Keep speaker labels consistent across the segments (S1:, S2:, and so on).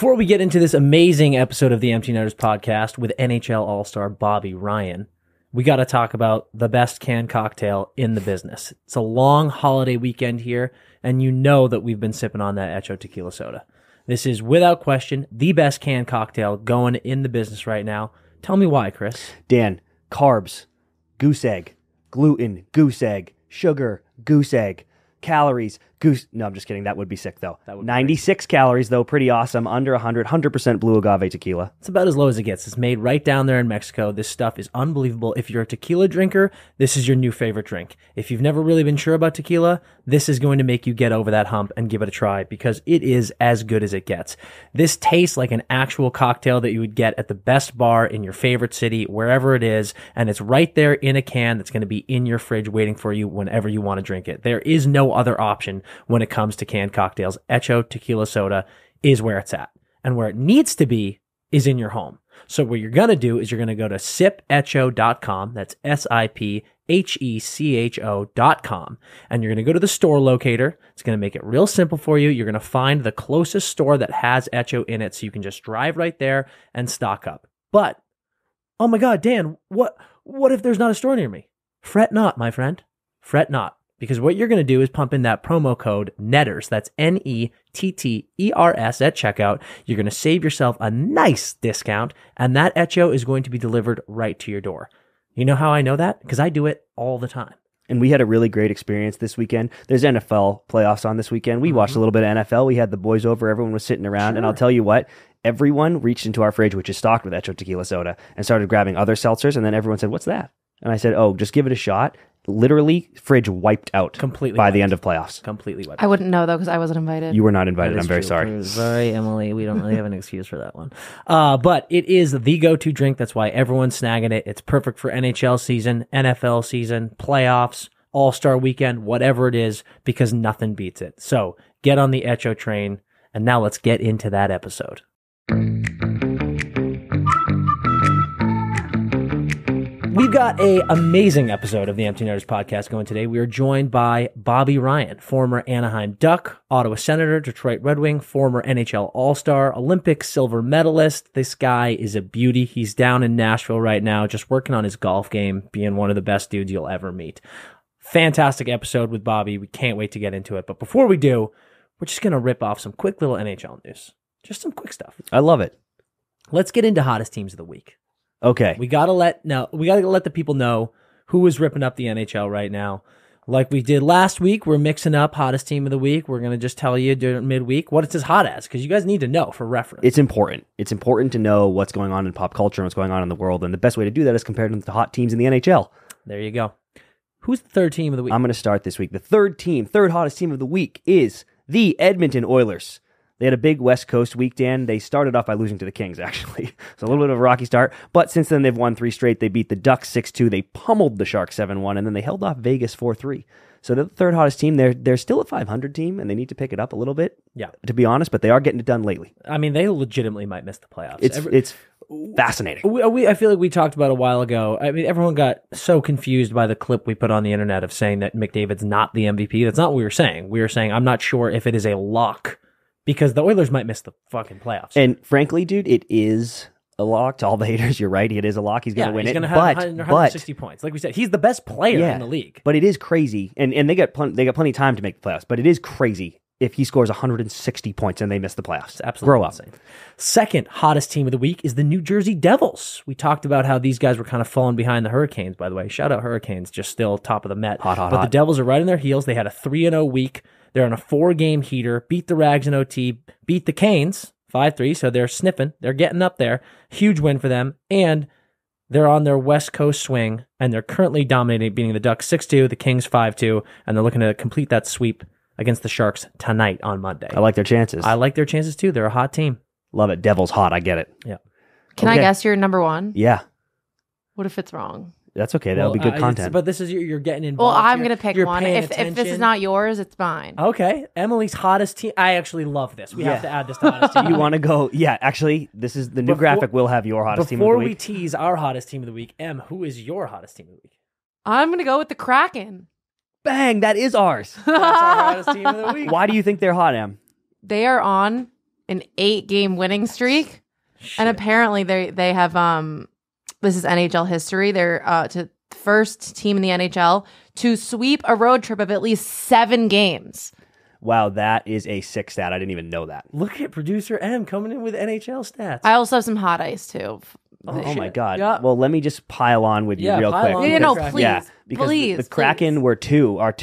S1: Before we get into this amazing episode of the Empty Netters podcast with NHL All-Star Bobby Ryan, we got to talk about the best canned cocktail in the business. It's a long holiday weekend here, and you know that we've been sipping on that Echo tequila soda. This is, without question, the best canned cocktail going in the business right now. Tell me why, Chris.
S2: Dan, carbs, goose egg, gluten, goose egg, sugar, goose egg, calories, goose... No, I'm just kidding. That would be sick, though. 96 calories, though. Pretty awesome. Under 100. 100% blue agave tequila.
S1: It's about as low as it gets. It's made right down there in Mexico. This stuff is unbelievable. If you're a tequila drinker, this is your new favorite drink. If you've never really been sure about tequila, this is going to make you get over that hump and give it a try because it is as good as it gets. This tastes like an actual cocktail that you would get at the best bar in your favorite city, wherever it is, and it's right there in a can that's going to be in your fridge waiting for you whenever you want to drink it. There is no other option when it comes to canned cocktails. Echo tequila soda is where it's at. And where it needs to be is in your home. So what you're going to do is you're going to go to sipecho.com. That's SIPHECHO.com. And you're going to go to the store locator. It's going to make it real simple for you. You're going to find the closest store that has Echo in it so you can just drive right there and stock up. But, oh my God, Dan, what if there's not a store near me? Fret not, my friend. Fret not. Because what you're going to do is pump in that promo code NETTERS, that's NETTERS at checkout. You're going to save yourself a nice discount, and that Echo is going to be delivered right to your door. You know how I know that? Because I do it all the time.
S2: And we had a really great experience this weekend. There's NFL playoffs on this weekend. We watched a little bit of NFL. We had the boys over. Everyone was sitting around. Sure. And I'll tell you what, everyone reached into our fridge, which is stocked with Echo tequila soda, and started grabbing other seltzers. And then everyone said, "What's that?" And I said, "Oh, just give it a shot." Literally, fridge wiped out
S1: completely
S2: by the end of playoffs.
S1: Completely wiped.
S3: I wouldn't know, though, because I wasn't invited.
S2: You were not invited. I'm very sorry.
S1: Sorry, Emily. We don't really have an excuse for that one. But it is the go-to drink. That's why everyone's snagging it. It's perfect for NHL season, NFL season, playoffs, All-Star weekend, whatever it is, because nothing beats it. So get on the Echo train, and now let's get into that episode. We've got an amazing episode of the Empty Netters podcast going today. We are joined by Bobby Ryan, former Anaheim Duck, Ottawa Senator, Detroit Red Wing, former NHL All-Star, Olympic silver medalist. This guy is a beauty. He's down in Nashville right now, just working on his golf game, being one of the best dudes you'll ever meet. Fantastic episode with Bobby. We can't wait to get into it. But before we do, we're just going to rip off some quick little NHL news. Just some quick stuff.
S2: I love it.
S1: Let's get into hottest teams of the week.
S2: Okay.
S1: We gotta let the people know who is ripping up the NHL right now. Like we did last week, we're mixing up hottest team of the week. We're gonna just tell you during midweek what it's as hot as, because you guys need to know for reference.
S2: It's important. It's important to know what's going on in pop culture and what's going on in the world, and the best way to do that is compare them to hot teams in the NHL.
S1: There you go. Who's the third team of the week?
S2: I'm going to start this week. The third hottest team of the week is the Edmonton Oilers. They had a big West Coast week, Dan. They started off by losing to the Kings, actually. So a little bit of a rocky start. But since then, they've won 3 straight. They beat the Ducks 6-2. They pummeled the Sharks 7-1. And then they held off Vegas 4-3. So they're the third hottest team. They're still a 500 team, and they need to pick it up a little bit, to be honest. But they are getting it done lately.
S1: I mean, they legitimately might miss the playoffs.
S2: It's fascinating.
S1: I feel like we talked about a while ago. I mean, everyone got so confused by the clip we put on the internet of saying that McDavid's not the MVP. That's not what we were saying. We were saying, I'm not sure if it is a lock, because the Oilers might miss the fucking playoffs.
S2: And frankly, dude, it is a lock. To all the haters, you're right. It is a lock. He's going to win it.
S1: He's going to have 160 points. Like we said, he's the best player in the league.
S2: But it is crazy. And they got plenty of time to make the playoffs. But it is crazy if he scores 160 points and they miss the playoffs.
S1: It's absolutely insane.
S2: Grow up.
S1: Second hottest team of the week is the New Jersey Devils. We talked about how these guys were kind of falling behind the Hurricanes, by the way. Shout out Hurricanes, just still top of the Met.
S2: Hot.
S1: The Devils are right on their heels. They had a 3-0 week. They're on a 4-game heater, beat the Rags in OT, beat the Canes 5-3, so they're sniffing. They're getting up there. Huge win for them. And they're on their West Coast swing, and they're currently dominating, beating the Ducks 6-2, the Kings 5-2, and they're looking to complete that sweep against the Sharks tonight on Monday.
S2: I like their chances.
S1: I like their chances too. They're a hot team.
S2: Love it. Devils hot. I get it.
S1: Yeah.
S3: Can I guess your number one?
S2: Yeah.
S3: What if it's wrong?
S2: That's okay. That'll be good content.
S1: But this is you're getting involved.
S3: Well, I'm going to pick one.
S1: If
S3: this is not yours, it's mine.
S1: Okay. Emily's hottest team. I actually love this. We have to add this to hottest team.
S2: You want to go? Yeah, actually, this is the new graphic. Will have your hottest team of the week.
S1: Before we tease our hottest team of the week, Em, who is your hottest team of the week?
S3: I'm going to go with the Kraken.
S2: Bang! That is ours.
S1: That's our hottest team of the week.
S2: Why do you think they're hot, Em?
S3: They are on an 8-game winning streak. And apparently they have this is NHL history. They're to first team in the NHL to sweep a road trip of at least 7 games.
S2: Wow, that is a sick stat. I didn't even know that.
S1: Look at producer M coming in with NHL stats.
S3: I also have some hot ice too.
S2: Oh my God.
S3: Yep.
S2: Well, let me just pile on with you real quick.
S3: Please.
S2: Because
S3: please,
S2: the Kraken were our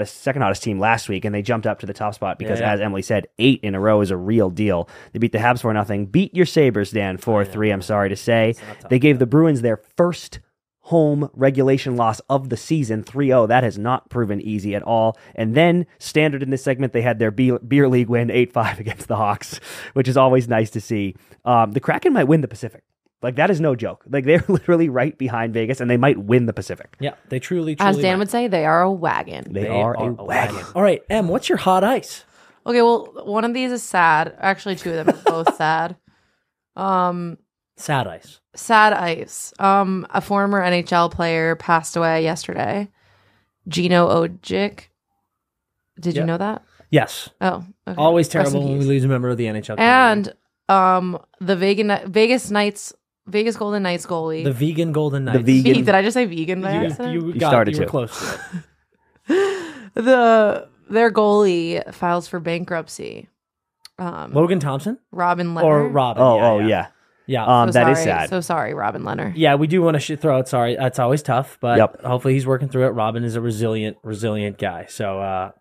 S2: second hottest team last week, and they jumped up to the top spot because, as Emily said, 8 in a row is a real deal. They beat the Habs 4-0. Beat your Sabers, Dan, 4-3, I'm sorry to say. They gave the Bruins their first home regulation loss of the season, 3-0. That has not proven easy at all. And then, standard in this segment, they had their beer league win 8-5 against the Hawks, which is always nice to see. The Kraken might win the Pacific. Like, that is no joke. Like, they're literally right behind Vegas, and they might win the Pacific.
S1: Yeah, they truly
S3: As Dan
S1: might.
S3: would say, they are a wagon.
S2: They are a wagon.
S1: All right, Em, what's your hot ice?
S3: Okay, well, one of these is sad. Actually, 2 of them are both sad.
S1: Sad ice.
S3: Sad ice. A former NHL player passed away yesterday. Gino Ojic. Did you know that?
S1: Yes.
S3: Oh, okay.
S1: Always
S3: Rest in
S1: terrible when we
S3: peace.
S1: lose a member of the NHL.
S3: And the Vegas Golden Knights goalie.
S1: the vegan Golden Knights.
S2: The vegan.
S3: Did I just say vegan by accident?
S1: You
S2: started
S1: you were
S2: to.
S1: close to it.
S3: Their goalie files for bankruptcy.
S1: Logan Thompson
S3: Robin Leonard.
S1: or Robin?
S2: Yeah.
S1: Yeah.
S3: So
S2: that
S3: sorry.
S2: is sad.
S3: So sorry, Robin Leonard.
S1: Yeah, we do want to throw out sorry. It's always tough, but
S2: Yep.
S1: hopefully he's working through it. Robin is a resilient guy. So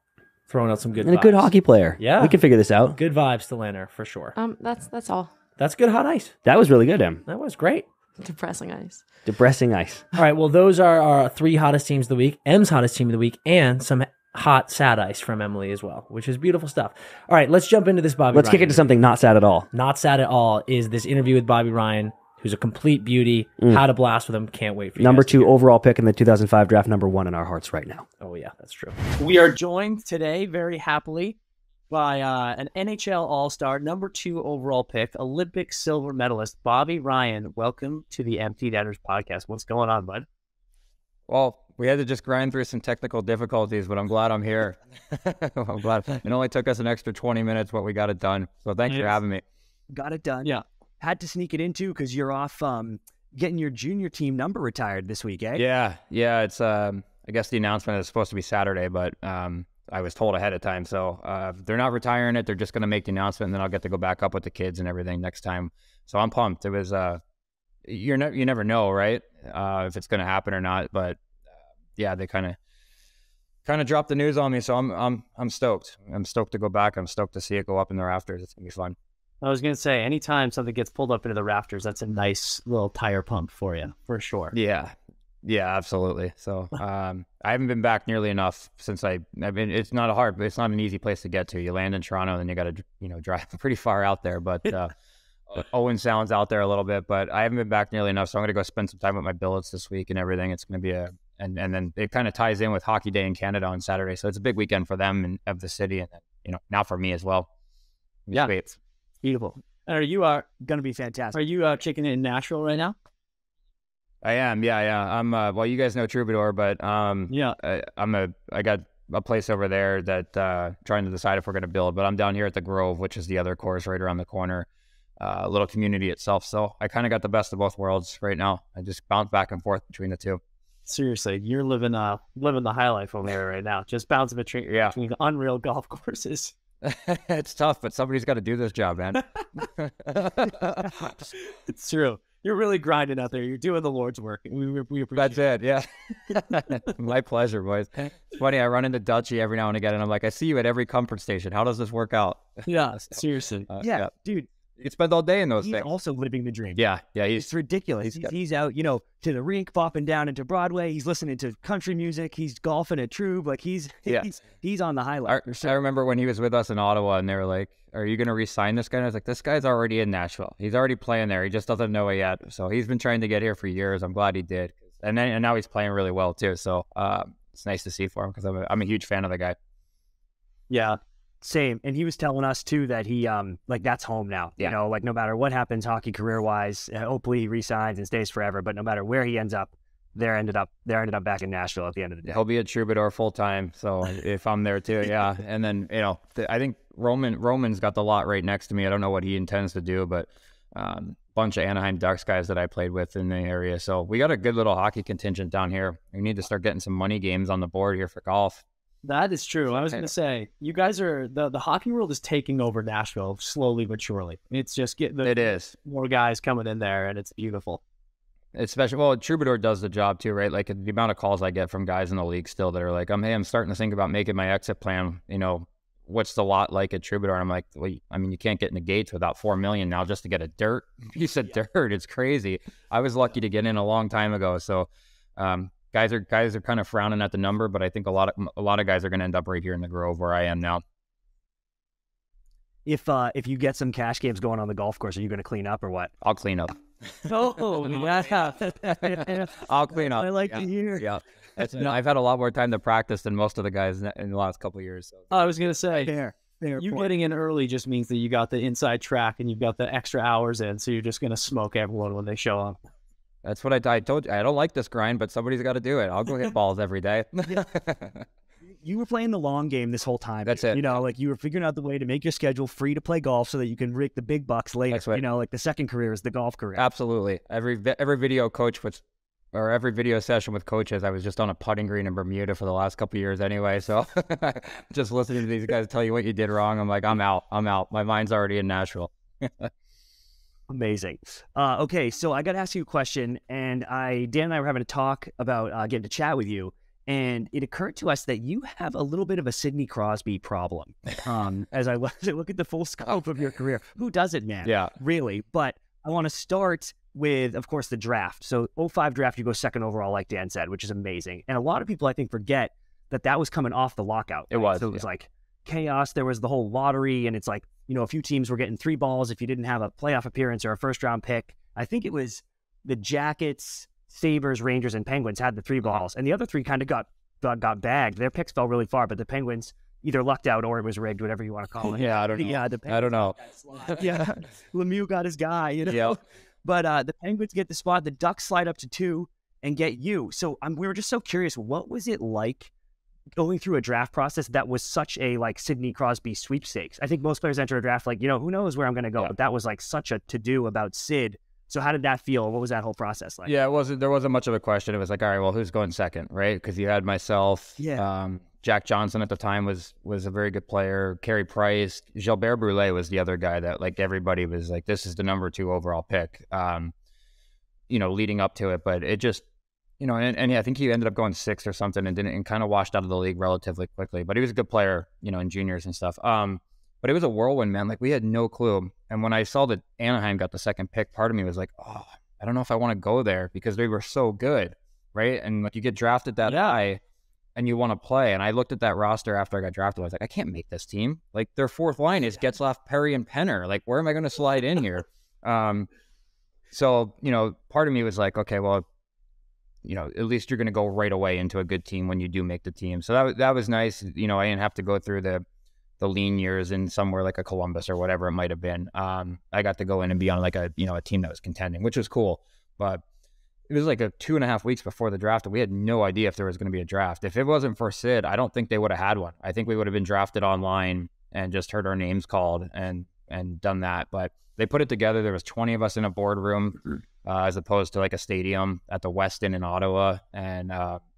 S1: throwing out some good
S2: And
S1: vibes.
S2: a good hockey player.
S1: Yeah.
S2: We can figure this out.
S1: Good vibes to Lanner for sure.
S3: That's all.
S1: That's good hot ice.
S2: That was really good, Em.
S1: That was great.
S3: Depressing ice.
S2: Depressing ice.
S1: All right, well, those are our 3 hottest teams of the week, M's hottest team of the week, and some hot sad ice from Emily as well, which is beautiful stuff. All right, let's jump into this Bobby
S2: Let's
S1: Ryan.
S2: kick it to something not sad at all.
S1: Not sad at all is this interview with Bobby Ryan, who's a complete beauty. Had a blast with him. Can't wait for you
S2: Number
S1: guys to
S2: 2
S1: hear it.
S2: overall pick in the 2005 draft, number 1 in our hearts right now.
S1: Oh, yeah, that's true.
S4: We are joined today, very happily, by an NHL All-Star, number 2 overall pick, Olympic silver medalist, Bobby Ryan. Welcome to the Empty Netters podcast. What's going on, bud?
S5: Well, we had to just grind through some technical difficulties, but I'm glad I'm here. I'm glad. It only took us an extra 20 minutes, but we got it done. So thanks for having me.
S6: Got it done.
S4: Yeah.
S6: Had to sneak it in too because you're off getting your junior team number retired this week, eh?
S5: Yeah. It's I guess the announcement is supposed to be Saturday, but I was told ahead of time. So they're not retiring it. They're just going to make the announcement, and then I'll get to go back up with the kids and everything next time. So I'm pumped. It was you never know, right? If it's going to happen or not. But yeah, they kind of dropped the news on me. So I'm stoked. I'm stoked to go back. I'm stoked to see it go up in the rafters. It's gonna be fun.
S4: I was going to say, anytime something gets pulled up into the rafters, that's a nice little tire pump for you, for sure.
S5: Yeah, absolutely. So I haven't been back nearly enough since I've been. It's not an easy place to get to. You land in Toronto, and then you got to drive pretty far out there. But Owen Sound's out there a little bit, but I haven't been back nearly enough. So I'm going to go spend some time with my billets this week and everything. It's going to be and then it kind of ties in with Hockey Day in Canada on Saturday. So it's a big weekend for them and of the city, and then, now for me as well.
S4: Yeah.
S5: Sweet.
S4: Beautiful. And are you
S6: Gonna be fantastic.
S4: Are you kicking it in Nashville right now?
S5: I am. Yeah. I'm. Well, you guys know Troubadour, but
S4: Yeah.
S5: I got a place over there that trying to decide if we're going to build, but I'm down here at the Grove, which is the other course right around the corner. A little community itself. So I kind of got the best of both worlds right now. I just bounce back and forth between the two.
S4: Seriously, you're living the high life over there right now. Just bouncing between unreal golf courses.
S5: It's tough, but somebody's got to do this job, man.
S4: It's true. You're really grinding out there. You're doing the Lord's work. We appreciate
S5: That's it. Yeah. My pleasure, boys. It's funny. I run into Dutchie every now and again, and I'm like, I see you at every comfort station. How does this work out?
S4: Yeah, seriously.
S6: Yeah, dude.
S5: You can spend all day in those
S6: He's
S5: things.
S6: also living the dream.
S5: Yeah.
S6: It's ridiculous. He's out, to the rink, bopping down into Broadway. He's listening to country music. He's golfing at Trube. Like he's on the highlight.
S5: I remember when he was with us in Ottawa, and they were like, "Are you going to re-sign this guy?" And I was like, "This guy's already in Nashville. He's already playing there. He just doesn't know it yet." So he's been trying to get here for years. I'm glad he did, and now he's playing really well too. So it's nice to see for him because I'm a huge fan of the guy.
S6: Yeah. Same. And he was telling us too that he that's home now.
S5: Yeah.
S6: No matter what happens hockey career wise, hopefully he resigns and stays forever. But no matter where he ends up,
S2: they're ended up back in Nashville at the end of the day.
S5: He'll be at Troubadour full time. So if I'm there too, yeah. And then, I think Roman's got the lot right next to me. I don't know what he intends to do, but bunch of Anaheim Ducks guys that I played with in the area. So we got a good little hockey contingent down here. We need to start getting some money games on the board here for golf.
S4: That is true. I was going to say, you guys are the hockey world is taking over Nashville slowly but surely. It's just
S5: it is
S4: more guys coming in there, and it's beautiful.
S5: Especially, well, Troubadour does the job too, right? Like the amount of calls I get from guys in the league still that are like, hey, I'm starting to think about making my exit plan. What's the lot like at Troubadour? And I'm like, well, I mean, you can't get in the gates without $4 million now just to get a dirt. You said dirt. It's crazy. I was lucky to get in a long time ago. So, guys are kind of frowning at the number, but I think a lot of guys are going to end up right here in the Grove where I am now.
S2: If you get some cash games going on the golf course, are you going to clean up or what?
S5: I'll clean up.
S2: Oh, yeah.
S5: I'll clean up.
S2: I like to hear.
S5: Yeah. I've had a lot more time to practice than most of the guys in the last couple of years. So.
S4: I was going to say,
S2: fair
S4: you
S2: point.
S4: getting in early just means that you got the inside track and you've got the extra hours in, so you're just going to smoke everyone when they show up.
S5: That's what I told you. I don't like this grind, but somebody's got to do it. I'll go hit balls every day.
S6: You were playing the long game this whole time.
S5: That's it.
S6: You were figuring out the way to make your schedule free to play golf so that you can rake the big bucks later.
S5: That's right.
S6: Like the second career is the golf career.
S5: Absolutely. Every video coach or every video session with coaches, I was just on a putting green in Bermuda for the last couple of years anyway. So just listening to these guys tell you what you did wrong, I'm like, I'm out. My mind's already in Nashville.
S6: Amazing. Okay, so I got to ask you a question, and Dan and I were having a talk about getting to chat with you, and it occurred to us that you have a little bit of a Sidney Crosby problem. As I look at the full scope of your career, who doesn't, man?
S5: Yeah,
S6: really. But I want to start with, of course, the draft. So 05 draft, you go second overall, like Dan said, which is amazing. And a lot of people, I think, forget that was coming off the lockout.
S5: It was.
S6: So it was like chaos. There was the whole lottery, and it's like, a few teams were getting 3 balls if you didn't have a playoff appearance or a first-round pick. I think it was the Jackets, Sabers, Rangers, and Penguins had the 3 balls, and the other 3 kind of got bagged. Their picks fell really far, but the Penguins either lucked out or it was rigged, whatever you want to call it.
S5: Yeah, I don't know.
S6: Yeah,
S5: I don't know.
S6: Yeah, Lemieux got his guy,
S5: Yep.
S6: But the Penguins get the spot. The Ducks slide up to 2 and get you. So we were just so curious, what was it like going through a draft process that was such a Sidney Crosby sweepstakes? I think most players enter a draft who knows where I'm going to go, but that was such a to-do about Sid. So how did that feel? What was that whole process like?
S5: Yeah, there wasn't much of a question. It was like, all right, well, who's going second, right? Because you had myself, Jack Johnson at the time was a very good player. Carey Price, Gilbert Brûlé was the other guy that everybody was like, this is the number 2 overall pick, leading up to it. But it just, and I think he ended up going 6th or something and kind of washed out of the league relatively quickly. But he was a good player, in juniors and stuff. But it was a whirlwind, man. We had no clue. And when I saw that Anaheim got the second pick, part of me was like, oh, I don't know if I want to go there because they were so good, right? And you get drafted that high and you want to play. And I looked at that roster after I got drafted. I was like, I can't make this team. Their fourth line is Getzlaf, Perry, and Penner. Where am I going to slide in here? So, part of me was like, okay, well, at least you're going to go right away into a good team when you do make the team. So that was nice. I didn't have to go through the lean years in somewhere like a Columbus or whatever it might have been. I got to go in and be on a team that was contending, which was cool. But it was 2.5 weeks before the draft, and we had no idea if there was going to be a draft. If it wasn't for Sid, I don't think they would have had one. I think we would have been drafted online and just heard our names called and done that. But they put it together. There was 20 of us in a boardroom as opposed to a stadium at the Westin in Ottawa. And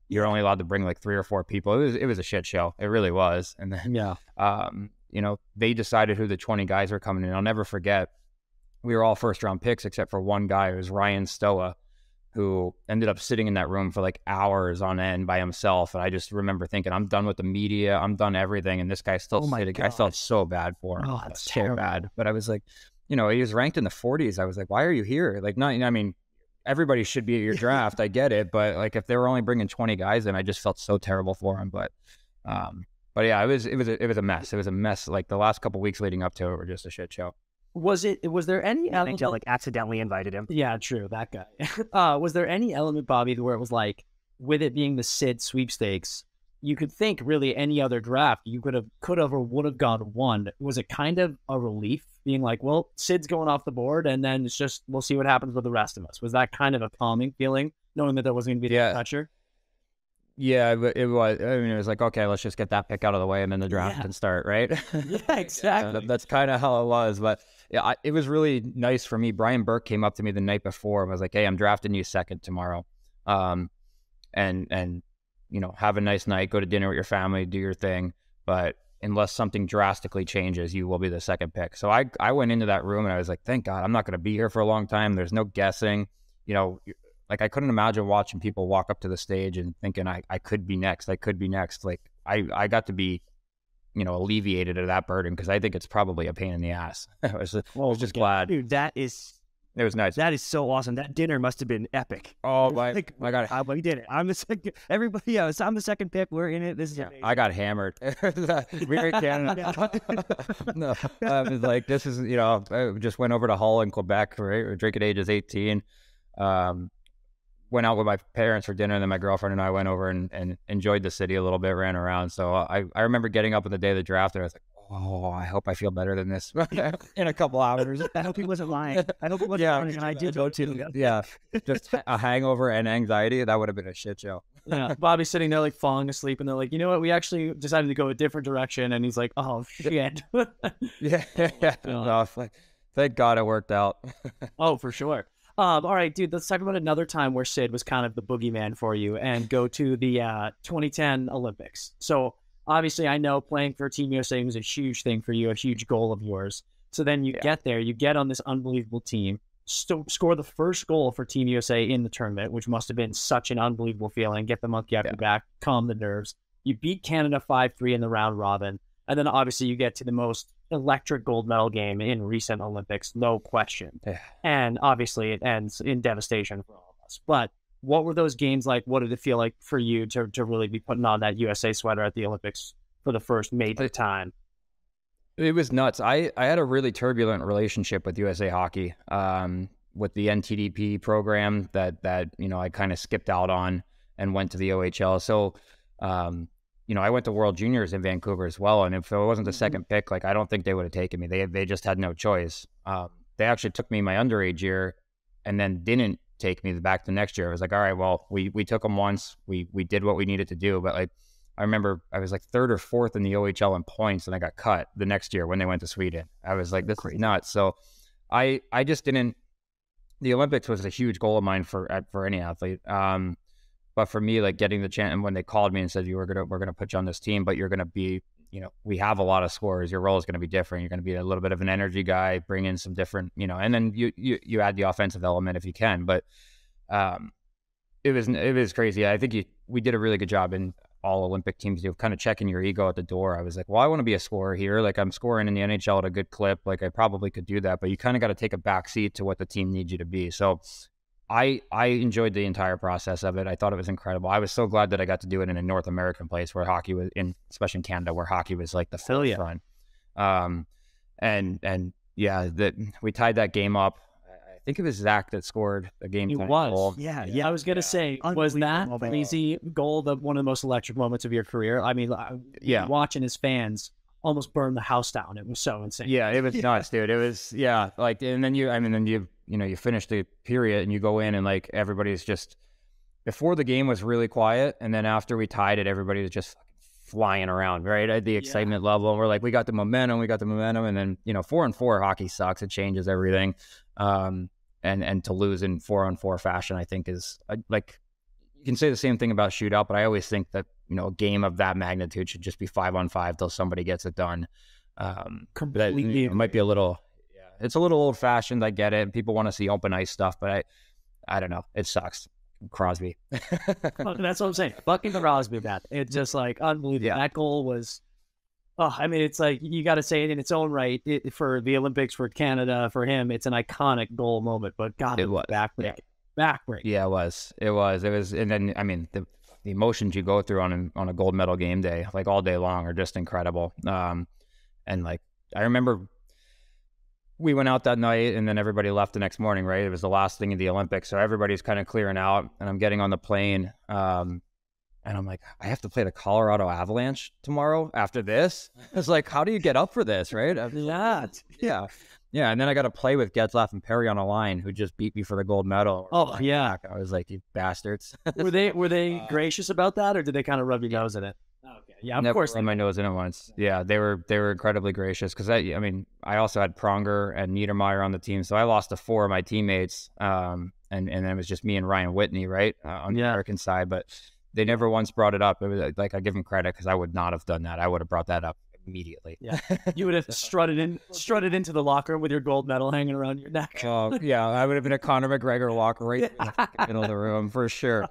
S5: you're only allowed to bring 3 or 4 people. It was a shit show. It really was. And then, they decided who the 20 guys were coming in. I'll never forget. We were all first-round picks except for one guy. It was Ryan Stoa, who ended up sitting in that room for hours on end by himself. And I just remember thinking, I'm done with the media. I'm done everything. And this guy's still sitting. I felt so bad for him.
S6: Oh, that's
S5: so
S6: terrible.
S5: bad. But I was like, he was ranked in the 40s. I was like, why are you here? Everybody should be at your draft. I get it. But if they were only bringing 20 guys in, I just felt so terrible for him. But yeah, it was a mess. It was a mess. The last couple weeks leading up to it were just a shit show.
S4: Was there any element
S2: accidentally invited him?
S4: Yeah, true, that guy. Was there any element, Bobby, where it was with it being the Sid sweepstakes, you could think really any other draft you could have or would have gone one? Was it kind of a relief being well, Sid's going off the board, and then it's just we'll see what happens with the rest of us? Was that kind of a calming feeling knowing that wasn't going to be the toucher?
S5: Yeah, but it was. I mean, it was like, okay, let's just get that pick out of the way, and then the draft can start, right?
S4: Yeah, exactly.
S5: That's kind of how it was. But yeah, it was really nice for me. Brian Burke came up to me the night before and was like, "Hey, I'm drafting you second tomorrow, and have a nice night, go to dinner with your family, do your thing. But unless something drastically changes, you will be the second pick." So I went into that room and I was like, thank God, I'm not going to be here for a long time. There's no guessing, Like, I couldn't imagine watching people walk up to the stage and thinking I could be next. I could be next. Like, I got to be, alleviated of that burden, because I think it's probably a pain in the ass. I was just glad.
S6: Dude,
S5: It was nice.
S6: that is so awesome. That dinner must have been epic.
S5: Oh, my God.
S6: We did it. I'm the second. Everybody else, I'm the second pick. We're in it. This is amazing.
S5: I got hammered. We were in Canada. No, I was like, this is, I just went over to Hull in Quebec, right? We're drinking ages 18. Went out with my parents for dinner, and then my girlfriend and I went over and enjoyed the city a little bit, ran around. So I remember getting up on the day of the draft, and I was like, oh, I hope I feel better than this in a couple hours.
S6: I hope he wasn't lying. I hope he wasn't lying, and I did go too.
S5: Yeah, just a hangover and anxiety. That would have been a shit show.
S4: Yeah, Bobby's sitting there like falling asleep, and they're like, you know what? We actually decided to go a different direction, and he's like, oh shit.
S5: Yeah. No, thank God it worked out.
S4: Oh, for sure. All right, dude, let's talk about another time where Sid was kind of the boogeyman for you, and go to the 2010 Olympics. So obviously I know playing for Team USA was a huge thing for you, a huge goal of yours. So then you get there, you get on this unbelievable team, score the first goal for Team USA in the tournament, which must have been such an unbelievable feeling. Get the monkey off your back, calm the nerves. You beat Canada 5-3 in the round robin. And then obviously you get to the most electric gold medal game in recent Olympics, no question. Yeah. And obviously it ends in devastation for all of us. But what were those games like? What did it feel like for you to really be putting on that USA sweater at the Olympics for the first major time?
S5: It was nuts. I had a really turbulent relationship with USA Hockey, with the NTDP program that I kind of skipped out on and went to the OHL. So, I went to World Juniors in Vancouver as well, and if it wasn't the second pick, I don't think they would have taken me. They just had no choice. They actually took me my underage year, and then didn't take me back the next year. I was like, all right, well, we took them once. We did what we needed to do, but I remember I was like third or fourth in the OHL in points, and I got cut the next year when they went to Sweden. I was like, this is nuts. So I just didn't. The Olympics was a huge goal of mine for any athlete. But for me, getting the chance, and when they called me and said, we're gonna put you on this team, but you're gonna be, we have a lot of scorers. Your role is gonna be different. You're gonna be a little bit of an energy guy, bring in some different, and then you add the offensive element if you can. But it was crazy. I think we did a really good job in all Olympic teams of kind of checking your ego at the door. I was like, well, I want to be a scorer here. I'm scoring in the NHL at a good clip. I probably could do that, but you kind of got to take a back seat to what the team needs you to be. So I enjoyed the entire process of it. I thought it was incredible. I was so glad that I got to do it in a North American place where hockey was especially in Canada, where hockey was the forefront. And yeah, that we tied that game up. I think it was Zach that scored the game.
S4: It was.
S5: Goal.
S6: Yeah.
S4: I was gonna say, was that crazy goal one of the most electric moments of your career? I mean, watching his fans almost burn the house down. It was so insane.
S5: Yeah, it was nuts, dude. It was and then you finish the period and you go in and everybody's just, before the game was really quiet, and then after we tied it, everybody was just flying around, right? At the excitement level, and we're like, we got the momentum, and then 4-on-4 hockey sucks. It changes everything. And to lose in 4-on-4 fashion, I think is you can say the same thing about shootout, but I always think that a game of that magnitude should just be 5-on-5 till somebody gets it done.
S4: Completely.
S5: It might be a little, it's a little old fashioned. I get it. People want to see open ice stuff, but I don't know. It sucks. Crosby.
S4: Well, that's what I'm saying. Fucking Crosby, man. It's just unbelievable. Yeah. That goal was. Oh, I mean, it's you got to say it in its own right. For the Olympics, for Canada, for him, it's an iconic goal moment. But God, it was backbreaking.
S5: Yeah, it was. And then the emotions you go through on a gold medal game day, all day long, are just incredible. And I remember we went out that night, and then everybody left the next morning. Right, it was the last thing of the Olympics, so everybody's kind of clearing out, and I'm getting on the plane. And I'm like, I have to play the Colorado Avalanche tomorrow after this. It's how do you get up for this, right?
S4: Yeah.
S5: Yeah, and then I got to play with Getzlaff and Perry on a line, who just beat me for the gold medal.
S4: Oh, yeah.
S5: I was like, you bastards.
S4: Were they gracious about that, or did they kind of rub your nose in it? Okay. Yeah, of
S5: Never
S4: course.
S5: rubbed my nose in it once. Yeah, they were incredibly gracious because I mean, I also had Pronger and Niedermeyer on the team, so I lost to 4 of my teammates, and then it was just me and Ryan Whitney, right, on the American side. But they never once brought it up. It was like I give them credit because I would not have done that. I would have brought that up immediately.
S4: Yeah, you would have strutted into the locker room with your gold medal hanging around your neck.
S5: Oh yeah, I would have been a Conor McGregor walk right in the middle of the room for sure.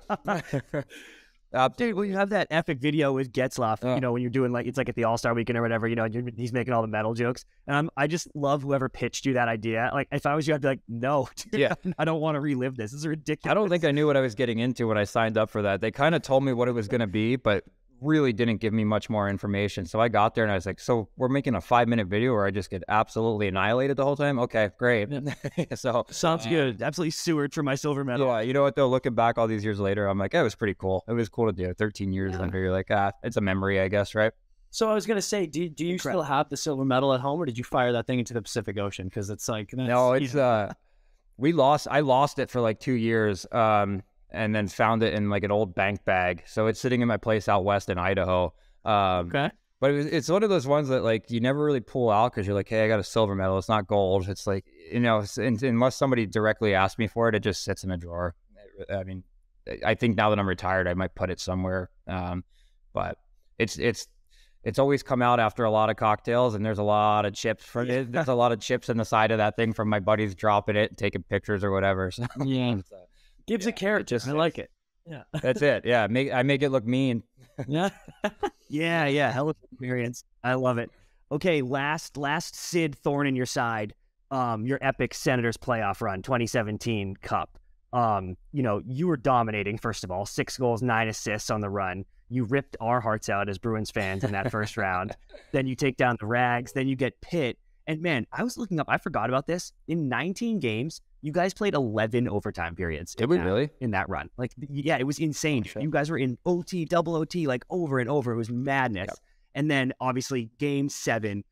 S6: Dude, when you have that epic video with Getzlaff, when you're doing like, it's like at the All-Star weekend or whatever, he's making all the medal jokes. And I just love whoever pitched you that idea. Like, if I was you, I'd be like, no, dude, I don't want to relive this. This is ridiculous.
S5: I don't think I knew what I was getting into when I signed up for that. They kind of told me what it was going to be, but really didn't give me much more information. So I got there and I was like, so we're making a 5-minute video where I just get absolutely annihilated the whole time? Okay, great. So
S6: sounds good. Absolutely sewered for my silver medal.
S5: Yeah, you know what though? Looking back all these years later, I'm like, it was pretty cool. It was cool to do. 13 years later, you're like, it's a memory, I guess, right?
S4: So I was gonna say, do you still have the silver medal at home, or did you fire that thing into the Pacific Ocean? Because it's like
S5: no, it's I lost it for like 2 years. And then found it in like an old bank bag. So it's sitting in my place out west in Idaho.
S4: Okay.
S5: But it's one of those ones that like you never really pull out because you're like, hey, I got a silver medal. It's not gold. It's like, unless somebody directly asks me for it, it just sits in a drawer. I mean, I think now that I'm retired, I might put it somewhere. But it's always come out after a lot of cocktails, and there's a lot of chips from it. There's a lot of chips in the side of that thing from my buddies dropping it, taking pictures or whatever. So
S4: yeah. Gives a carrot. I like it. Yeah.
S5: That's it. Yeah. I make it look mean.
S4: Yeah.
S6: yeah. Hell of an experience. I love it. Okay. Last Sid thorn in your side. Your epic Senators playoff run, 2017 Cup. You were dominating, first of all, 6 goals, 9 assists on the run. You ripped our hearts out as Bruins fans in that first round. Then you take down the Rags. Then you get Pitt. And man, I was looking up, I forgot about this. In 19 games, you guys played 11 overtime periods.
S5: Did we really?
S6: In that run. Like, yeah, it was insane. You guys were in OT, double OT, like over and over. It was madness. Yep. And then obviously game 7,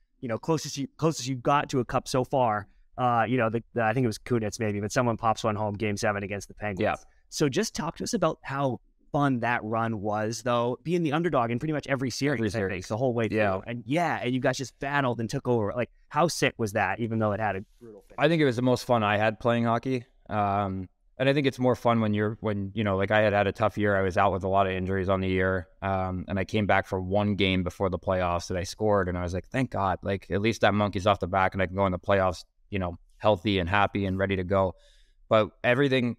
S6: closest you got to a cup so far. I think it was Kunitz maybe, but someone pops one home game 7 against the Penguins.
S5: Yeah.
S6: So just talk to us about how fun that run was, though, being the underdog in pretty much every series the whole way through.
S5: Yeah.
S6: And you guys just battled and took over. Like, how sick was that, even though it had a brutal finish?
S5: I think it was the most fun I had playing hockey. And I think it's more fun when like I had a tough year. I was out with a lot of injuries on the year. And I came back for 1 game before the playoffs that I scored. And I was like, thank God, like at least that monkey's off the back and I can go in the playoffs, healthy and happy and ready to go. But everything,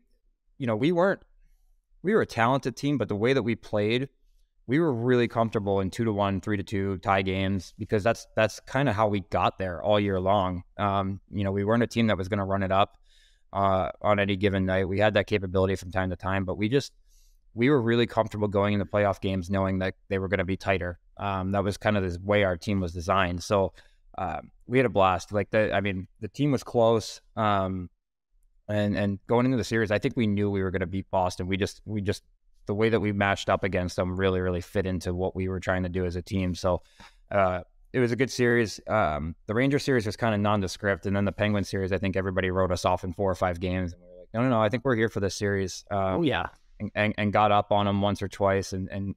S5: we were a talented team, but the way that we played, we were really comfortable in 2-1, 3-2 tie games because that's kind of how we got there all year long. We weren't a team that was going to run it up on any given night. We had that capability from time to time, but we were really comfortable going into playoff games knowing that they were going to be tighter. That was kind of the way our team was designed. So we had a blast. Like the team was close. And going into the series, I think we knew we were going to beat Boston. We just the way that we matched up against them really, really fit into what we were trying to do as a team. So it was a good series. The Ranger series was kind of nondescript, and then the Penguin series, I think everybody wrote us off in 4 or 5 games. And we were like, no, I think we're here for this series. And got up on them once or twice, and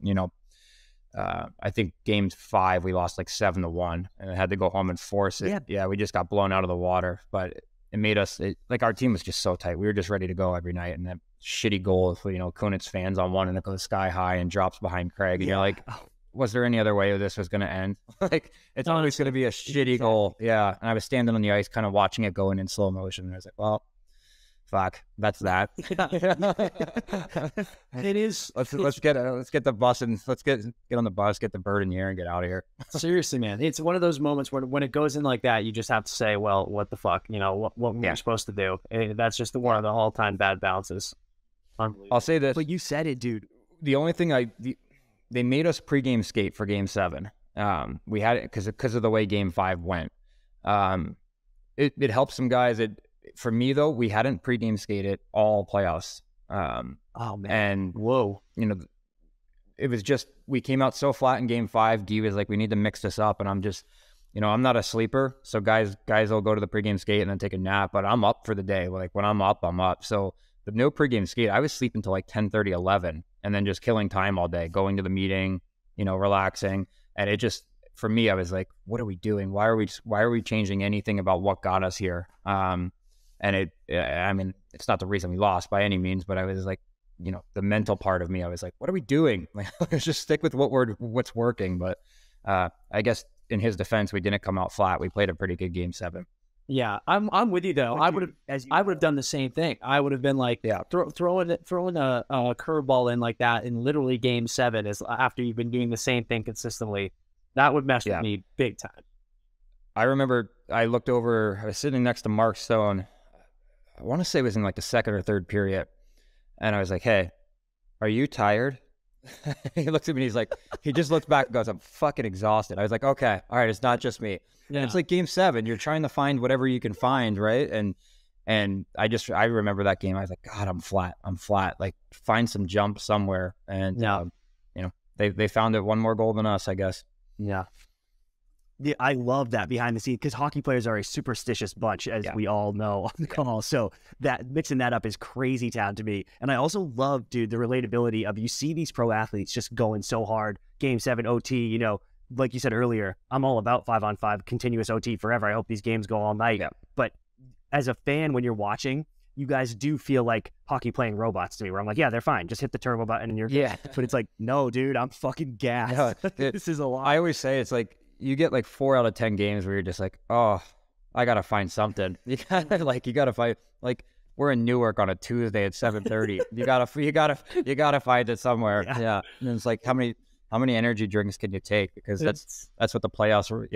S5: I think game 5 we lost like 7-1, and I had to go home and force it. Yeah, we just got blown out of the water, but it made us like our team was just so tight. We were just ready to go every night. And that shitty goal, Kunitz fans on one and it goes sky high and drops behind Craig. And you're like, was there any other way this was going to end? Like, it's always going to be a shitty goal. Yeah. And I was standing on the ice, kind of watching it going in slow motion. And I was like, well, fuck, that's that.
S4: It is.
S5: Let's get the bus and let's get on the bus, get the bird in the air and get out of here.
S4: Seriously, man. It's one of those moments where when it goes in like that, you just have to say, well, what the fuck, what were we supposed to do? That's just one of the all-time bad bounces.
S5: I'll say this.
S6: But you said it, dude.
S5: The only thing they made us pregame skate for game 7. We had it because of the way game 5 went. It helped some guys. For me though, we hadn't pregame skated all playoffs.
S6: Oh man!
S5: And
S6: whoa,
S5: it was just we came out so flat in game 5. Guy was like, "We need to mix this up," and I'm just I'm not a sleeper. So guys will go to the pregame skate and then take a nap, but I'm up for the day. Like when I'm up, I'm up. So the no pregame skate, I was sleeping till like 10:30, 11, and then just killing time all day, going to the meeting, relaxing. And it just, for me, I was like, what are we doing? Why are we changing anything about what got us here? And it's not the reason we lost by any means, but I was like, the mental part of me, I was like, what are we doing? Like, let's just stick with what's working. But I guess in his defense, we didn't come out flat. We played a pretty good game 7.
S4: Yeah, I'm with you though. I would have done the same thing. I would have been like, throwing a curveball in like that in literally game 7 is after you've been doing the same thing consistently. That would mess with me big time.
S5: I remember I looked over. I was sitting next to Mark Stone. I want to say it was in like the second or third period, and I was like, "Hey, are you tired?" He looks at me. He's like, he just looks back and goes, "I'm fucking exhausted." I was like, "Okay, all right, it's not just me." Yeah. And it's like game 7. You're trying to find whatever you can find, right? And I remember that game. I was like, God, I'm flat. Like find some jump somewhere. And they found it. One more goal than us, I guess.
S6: Yeah. I love that behind the scenes because hockey players are a superstitious bunch, as we all know on the call. So that mixing that up is crazy town to me. And I also love, dude, the relatability of you see these pro athletes just going so hard. Game 7 OT, like you said earlier, I'm all about 5-on-5 continuous OT forever. I hope these games go all night. Yeah. But as a fan, when you're watching, you guys do feel like hockey playing robots to me, where I'm like, yeah, they're fine. Just hit the turbo button and you're good. But it's like, no, dude, I'm fucking gassed. This is a lot.
S5: I always say it's like you get like 4 out of 10 games where you're just like, oh, I gotta find something. You gotta find, like, we're in Newark on a Tuesday at 7:30. you gotta find it somewhere. Yeah. And it's like how many energy drinks can you take? Because that's what the playoffs were.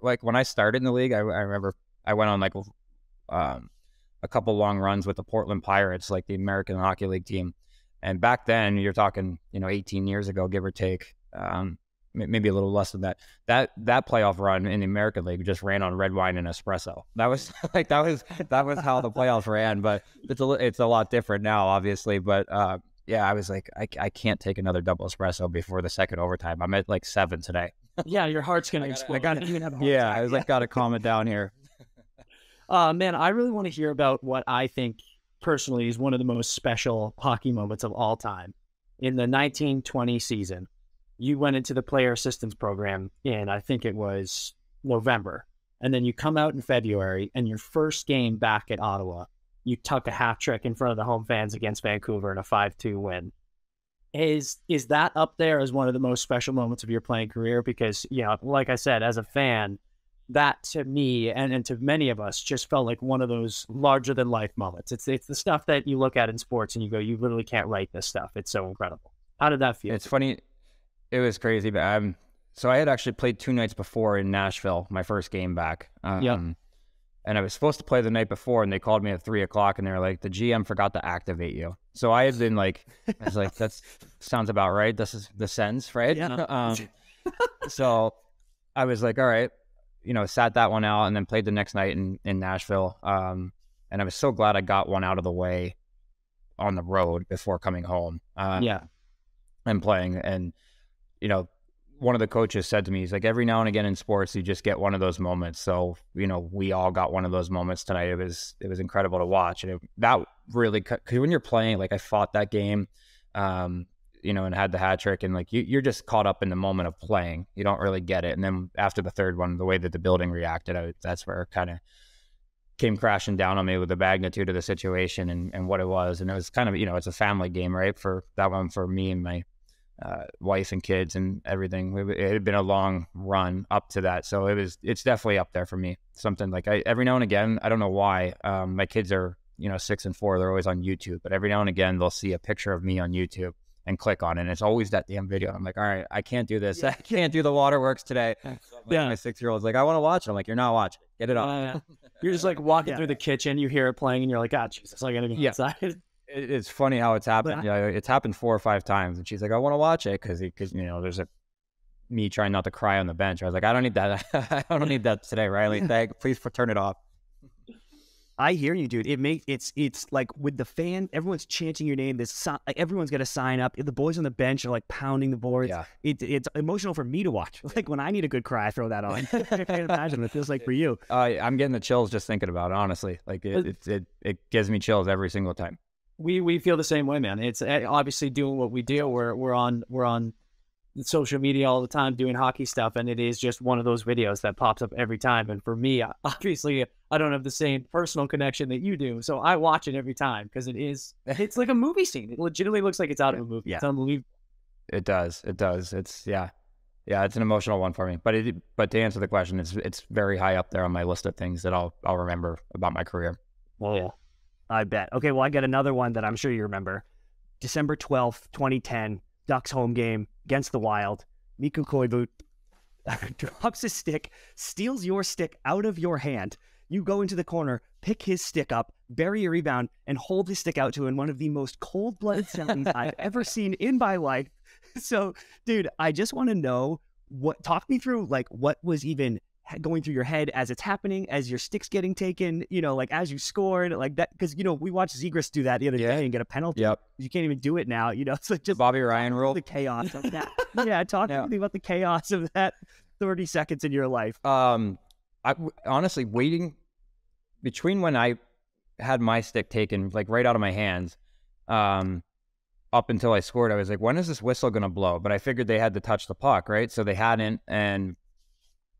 S5: Like when I started in the league, I remember I went on like a couple long runs with the Portland Pirates, like the American Hockey League team. And back then, you're talking, 18 years ago, give or take, maybe a little less than that. That playoff run in the American League just ran on red wine and espresso. That was like that was how the playoffs ran. But it's a lot different now, obviously. But I was like, I can't take another double espresso before the second overtime. I'm at like 7 today.
S4: Yeah, your heart's gonna explode.
S5: I was like, gotta calm it down here.
S4: Man, I really want to hear about what I think personally is one of the most special hockey moments of all time. In the 1920 season, you went into the player assistance program in, I think it was November. And then you come out in February, and your first game back at Ottawa, you tuck a hat trick in front of the home fans against Vancouver in a 5-2 win. Is that up there as one of the most special moments of your playing career? Because, like I said, as a fan, that to me and to many of us just felt like one of those larger than life moments. It's the stuff that you look at in sports and you go, you literally can't write this stuff. It's so incredible. How did that feel?
S5: It's funny. It was crazy, but so I had actually played 2 nights before in Nashville, my first game back. And I was supposed to play the night before, and they called me at 3:00, and they were like, the GM forgot to activate you. So I had been like, I was like, that sounds about right. This is the sense, right? Yeah. So I was like, all right. Sat that one out and then played the next night in Nashville. And I was so glad I got one out of the way on the road before coming home. And playing. And, one of the coaches said to me, he's like, every now and again in sports, you just get one of those moments. So, we all got one of those moments tonight. It was incredible to watch. And that really, because when you're playing, like I fought that game, and had the hat trick, and like you're just caught up in the moment of playing. You don't really get it. And then after the third one, the way that the building reacted, that's where it kind of came crashing down on me with the magnitude of the situation and what it was. And it was kind of, it's a family game, right? For that one, for me and my wife and kids and everything. It had been a long run up to that. So it's definitely up there for me. Something like every now and again, I don't know why, my kids are, 6 and 4, they're always on YouTube, but every now and again, they'll see a picture of me on YouTube and click on it. And it's always that damn video. I'm like, all right, I can't do this. I can't do the waterworks today. So my 6-year-old's like, I want to watch it. I'm like, you're not watching. Get it on.
S4: You're just like walking through the kitchen, you hear it playing, and you're like, ah, Jesus, I gotta get inside.
S5: It's funny how it's happened. It's happened 4 or 5 times. And she's like, I want to watch it because there's me trying not to cry on the bench. I was like, I don't need that. I don't need that today, Riley. Please turn it off.
S6: I hear you, dude. It's like with the fan, everyone's chanting your name. Like everyone's got to sign up. The boys on the bench are like pounding the boards.
S5: Yeah.
S6: It's emotional for me to watch. Like when I need a good cry, I throw that on. I can't imagine what it feels like for you.
S5: I'm getting the chills just thinking about it. Honestly, like it gives me chills every single time.
S4: We feel the same way, man. It's obviously doing what we do. We're on social media all the time doing hockey stuff, and it is just one of those videos that pops up every time. And for me, obviously, I don't have the same personal connection that you do, so I watch it every time because it's like a movie scene. It legitimately looks like it's out of a movie.
S6: Yeah.
S4: It's unbelievable.
S5: It does. It's it's an emotional one for me. But to answer the question, it's very high up there on my list of things that I'll remember about my career.
S6: Oh yeah, I bet. Okay, well I got another one that I'm sure you remember. December 12th, 2010. Ducks home game against the Wild. Mikko Koivu drops his stick, steals your stick out of your hand. You go into the corner, pick his stick up, bury a rebound, and hold his stick out to in one of the most cold-blooded settings I've ever seen in my life. So, dude, I just want to know talk me through like what was even going through your head as it's happening, as your stick's getting taken, like as you scored, like that, because we watched Zegras do that the other day and get a penalty.
S5: Yep.
S6: You can't even do it now, so just
S5: Bobby Ryan rule.
S6: the chaos of that. Yeah, talk to me about the chaos of that 30 seconds in your life.
S5: I honestly waiting between when I had my stick taken like right out of my hands, up until I scored, I was like, when is this whistle gonna blow? But I figured they had to touch the puck, right? So they hadn't, and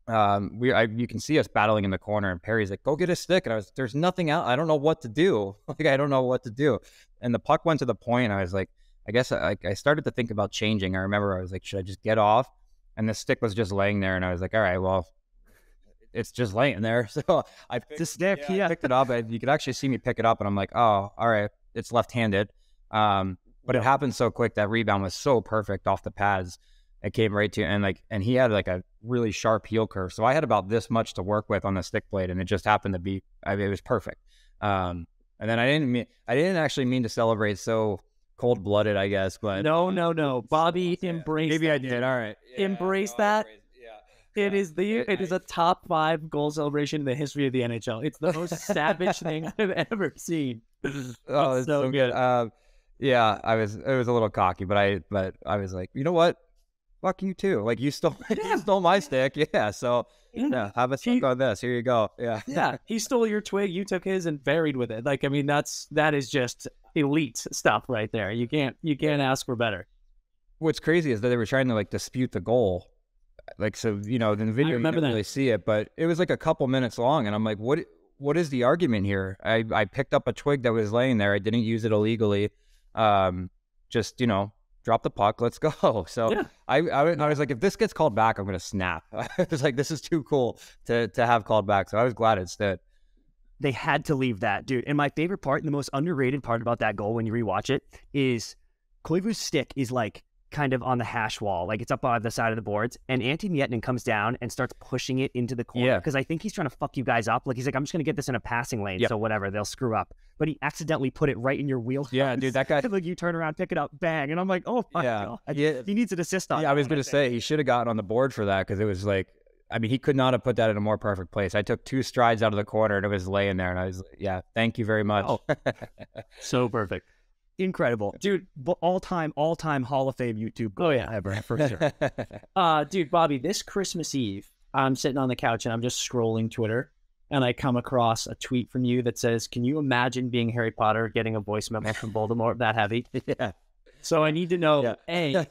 S5: you can see us battling in the corner, and Perry's like, go get a stick. And there's nothing out. I don't know what to do. Like, I don't know what to do. And the puck went to the point, and I was like, I guess I started to think about changing. I remember I was like, should I just get off? And the stick was just laying there, and I was like, all right, well, it's just laying there. So I picked it up. You could actually see me pick it up, and I'm like, oh, all right, it's left-handed. But it happened so quick. That rebound was so perfect off the pads. It came right to, and he had like a really sharp heel curve. So I had about this much to work with on the stick blade, and it just happened to be, it was perfect. And then I didn't actually mean to celebrate so cold-blooded, I guess, but
S4: No. Bobby embraced.
S5: Maybe I did. All right.
S4: Embrace that. It is a top 5 goal celebration in the history of the NHL. It's the most savage thing I've ever seen.
S5: Oh, it's so good. Yeah, it was a little cocky, but I was like, you know what? Fuck you too. Like you stole my stick. Yeah. So have a stick on this. Here you go. Yeah.
S4: Yeah. He stole your twig. You took his and buried with it. Like, I mean, that is just elite stuff right there. You can't ask for better.
S5: What's crazy is that they were trying to like dispute the goal. Like, so, in the video, you didn't really see it, but it was like a couple minutes long. And I'm like, what is the argument here? I picked up a twig that was laying there. I didn't use it illegally. Just, drop the puck, let's go. So yeah. I was like, if this gets called back, I'm going to snap. I was like, this is too cool to have called back. So I was glad it stood.
S6: They had to leave that, dude. And my favorite part, and the most underrated part about that goal when you rewatch it, is Koivu's stick is like kind of on the hash wall, like it's up on the side of the boards, and Antti Miettinen comes down and starts pushing it into the corner because I think he's trying to fuck you guys up. Like he's like, I'm just gonna get this in a passing lane, so whatever, they'll screw up. But he accidentally put it right in your wheelhouse.
S5: Yeah, dude, that guy.
S6: Like you turn around, pick it up, bang, and I'm like, oh my god, he needs an assist on.
S5: Yeah, I was gonna say he should have gotten on the board for that because it was like, I mean, he could not have put that in a more perfect place. I took 2 strides out of the corner and it was laying there, and I was like, thank you very much.
S4: Oh, so perfect.
S6: Incredible, dude. All time Hall of Fame YouTube.
S4: Oh yeah,
S6: ever for sure.
S4: Dude, Bobby, this Christmas Eve, I'm sitting on the couch and I'm just scrolling Twitter, and I come across a tweet from you that says, "Can you imagine being Harry Potter getting a voice memo from Voldemort that heavy?"
S5: Yeah.
S4: So I need to know: A,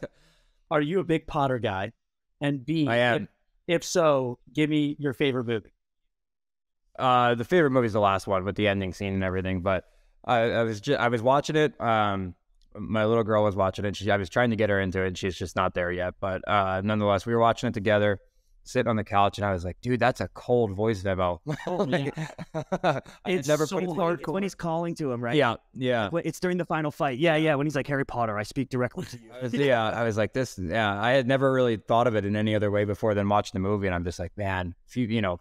S4: are you a big Potter guy? And B,
S5: I am.
S4: If so, give me your favorite movie.
S5: The favorite movie is the last one with the ending scene and everything, but. I was watching it. My little girl was watching it. I was trying to get her into it, and she's just not there yet. But nonetheless, we were watching it together, sitting on the couch, and I was like, "Dude, that's a cold voice memo."
S6: It's never so hardcore when he's calling to him, right?
S5: Yeah.
S6: It's during the final fight. Yeah. When he's like, "Harry Potter, I speak directly to you."
S5: I was like, this. Yeah, I had never really thought of it in any other way before than watching the movie, and I'm just like, man, if you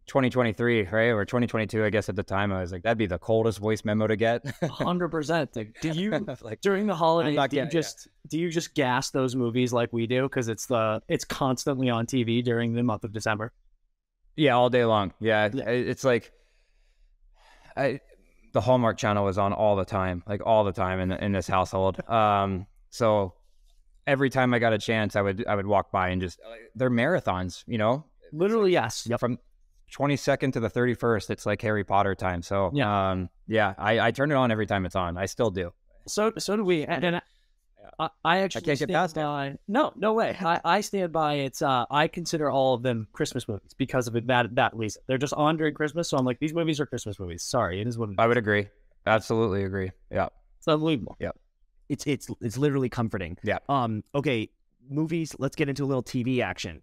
S5: 2023, right? Or 2022, I guess at the time, I was like, that'd be the coldest voice memo to get.
S4: 100%. Do you, like, during the holidays, do you just gas those movies like we do? Because it's constantly on TV during the month of December.
S5: Yeah, all day long. Yeah, it's like, The Hallmark Channel was on all the time, like all the time in this household. So every time I got a chance, I would walk by and just they're marathons, you know.
S4: Literally, yes.
S5: Yeah, from 22nd to the 31st, it's like Harry Potter time. So I turn it on every time it's on. I still do.
S4: So do we. And I actually
S5: can't get past
S4: by, no way. I stand by it's. I consider all of them Christmas movies because of that reason. They're just on during Christmas, so I'm like, these movies are Christmas movies. Sorry, it is what it is.
S5: I would agree. Absolutely agree. Yeah.
S4: It's unbelievable.
S5: Yeah.
S6: It's literally comforting.
S5: Yeah.
S6: Okay, movies. Let's get into a little TV action.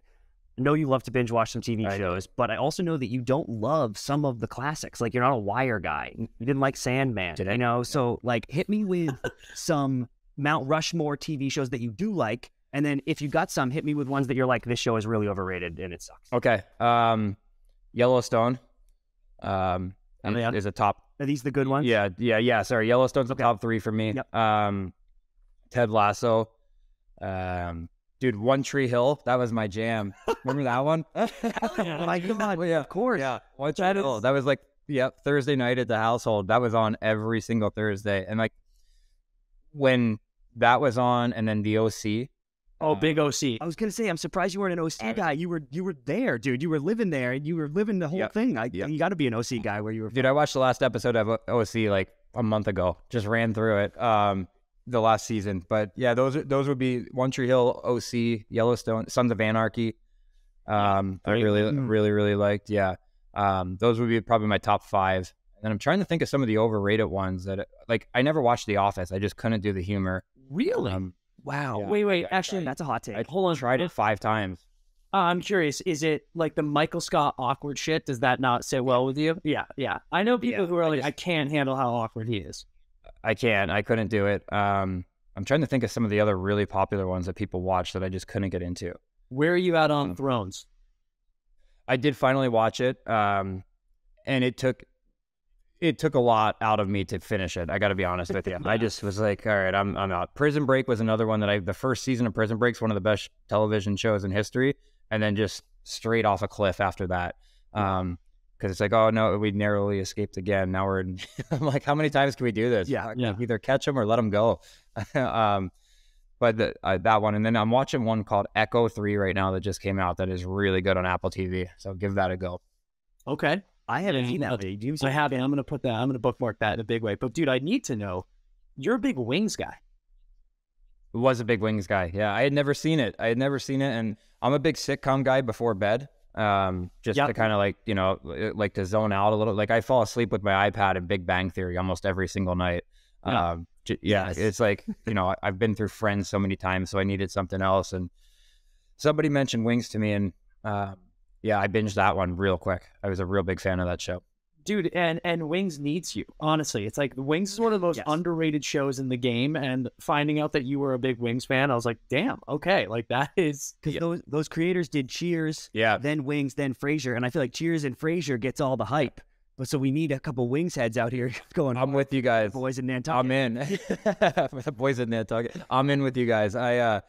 S6: I know you love to binge watch some TV shows, but I also know that you don't love some of the classics. Like, you're not a Wire guy. You didn't like Sandman.
S5: Did I?
S6: You know, so like, hit me with some Mount Rushmore TV shows that you do like, and then if you got some, hit me with ones that you're like, this show is really overrated and it sucks.
S5: Okay. Yellowstone. Is a top.
S6: Are these the good ones?
S5: Yeah. Sorry, Yellowstone's the top 3 for me.
S6: Yep.
S5: Ted Lasso. Dude, One Tree Hill. That was my jam. Remember that one?
S6: Oh my God.
S5: Well, yeah,
S6: Of course.
S5: Yeah. One Tree Hill. That was like, Thursday night at the household. That was on every single Thursday. And like when that was on, and then the OC.
S4: Oh, big OC.
S6: I was gonna say, I'm surprised you weren't an OC guy. You were there, dude. You were living there, and you were living the whole thing. You got to be an OC guy where you were.
S5: Dude, I watched the last episode of OC like a month ago. Just ran through it. The last season, but yeah, those would be One Tree Hill, OC, Yellowstone, Sons of Anarchy. I really liked. Yeah, those would be probably my top 5. And then I'm trying to think of some of the overrated ones that like I never watched The Office. I just couldn't do the humor.
S4: Really?
S6: Wow.
S5: Yeah.
S4: Wait. Actually,
S6: That's a hot take.
S4: hold on.
S5: Tried it 5 times.
S4: I'm curious. Is it like the Michael Scott awkward shit? Does that not sit well with you? Yeah. I know people who are like, I can't handle how awkward he is.
S5: I couldn't do it. I'm trying to think of some of the other really popular ones that people watch that I just couldn't get into.
S4: Where are you at on Thrones?
S5: I did finally watch it, and it took a lot out of me to finish it. I got to be honest with you. I just was like, all right, I'm out. Prison Break was another one that the first season of Prison Break's one of the best television shows in history, and then just straight off a cliff after that. Because it's like, oh no, we narrowly escaped again. Now we're in. I'm like, how many times can we do this?
S4: Yeah.
S5: Either catch them or let them go. But that one, and then I'm watching one called Echo 3 right now that just came out that is really good on Apple TV. So give that a go.
S4: Okay.
S6: I haven't seen that.
S4: I haven't. I'm gonna bookmark that in a big way. But dude, I need to know. You're a big Wings guy.
S5: Was a big Wings guy. Yeah, I had never seen it. And I'm a big sitcom guy before bed. To kind of like, like to zone out a little. Like I fall asleep with my iPad and Big Bang Theory almost every single night. It's like, I've been through Friends so many times, so I needed something else. And somebody mentioned Wings to me, and I binged that one real quick. I was a real big fan of that show.
S4: Dude, and Wings needs you. Honestly, it's like Wings is one of the most underrated shows in the game. And finding out that you were a big Wings fan, I was like, damn, okay, like that is
S6: because those creators did Cheers, then Wings, then Frasier, and I feel like Cheers and Frasier gets all the hype. But so we need a couple Wings heads out here going.
S5: I'm with you guys,
S6: boys in Nantucket.
S5: I'm in. The boys in Nantucket. I'm in with you guys. I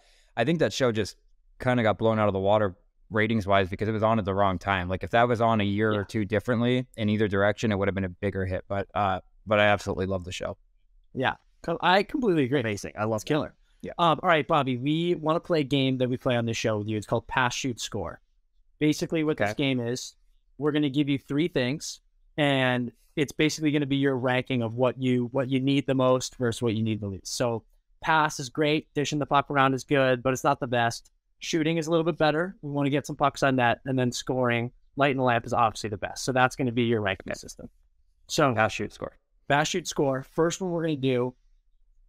S5: think that show just kind of got blown out of the water ratings wise because it was on at the wrong time. Like if that was on a year or two differently in either direction, it would have been a bigger hit. But I absolutely love the show.
S4: Yeah, I completely agree.
S6: Amazing. I love
S4: Killer.
S5: Yeah.
S4: All right, Bobby, we want to play a game that we play on this show with you. It's called Pass, Shoot, Score. Basically, what this game is, we're going to give you 3 things, and it's basically going to be your ranking of what you need the most versus what you need the least. So pass is great, dishing the puck around is good, but it's not the best. Shooting is a little bit better. We want to get some pucks on net, and then scoring, light and lamp is obviously the best. So that's going to be your ranking system. So
S5: Pass, shoot, score.
S4: Pass, shoot, score. First one we're going to do,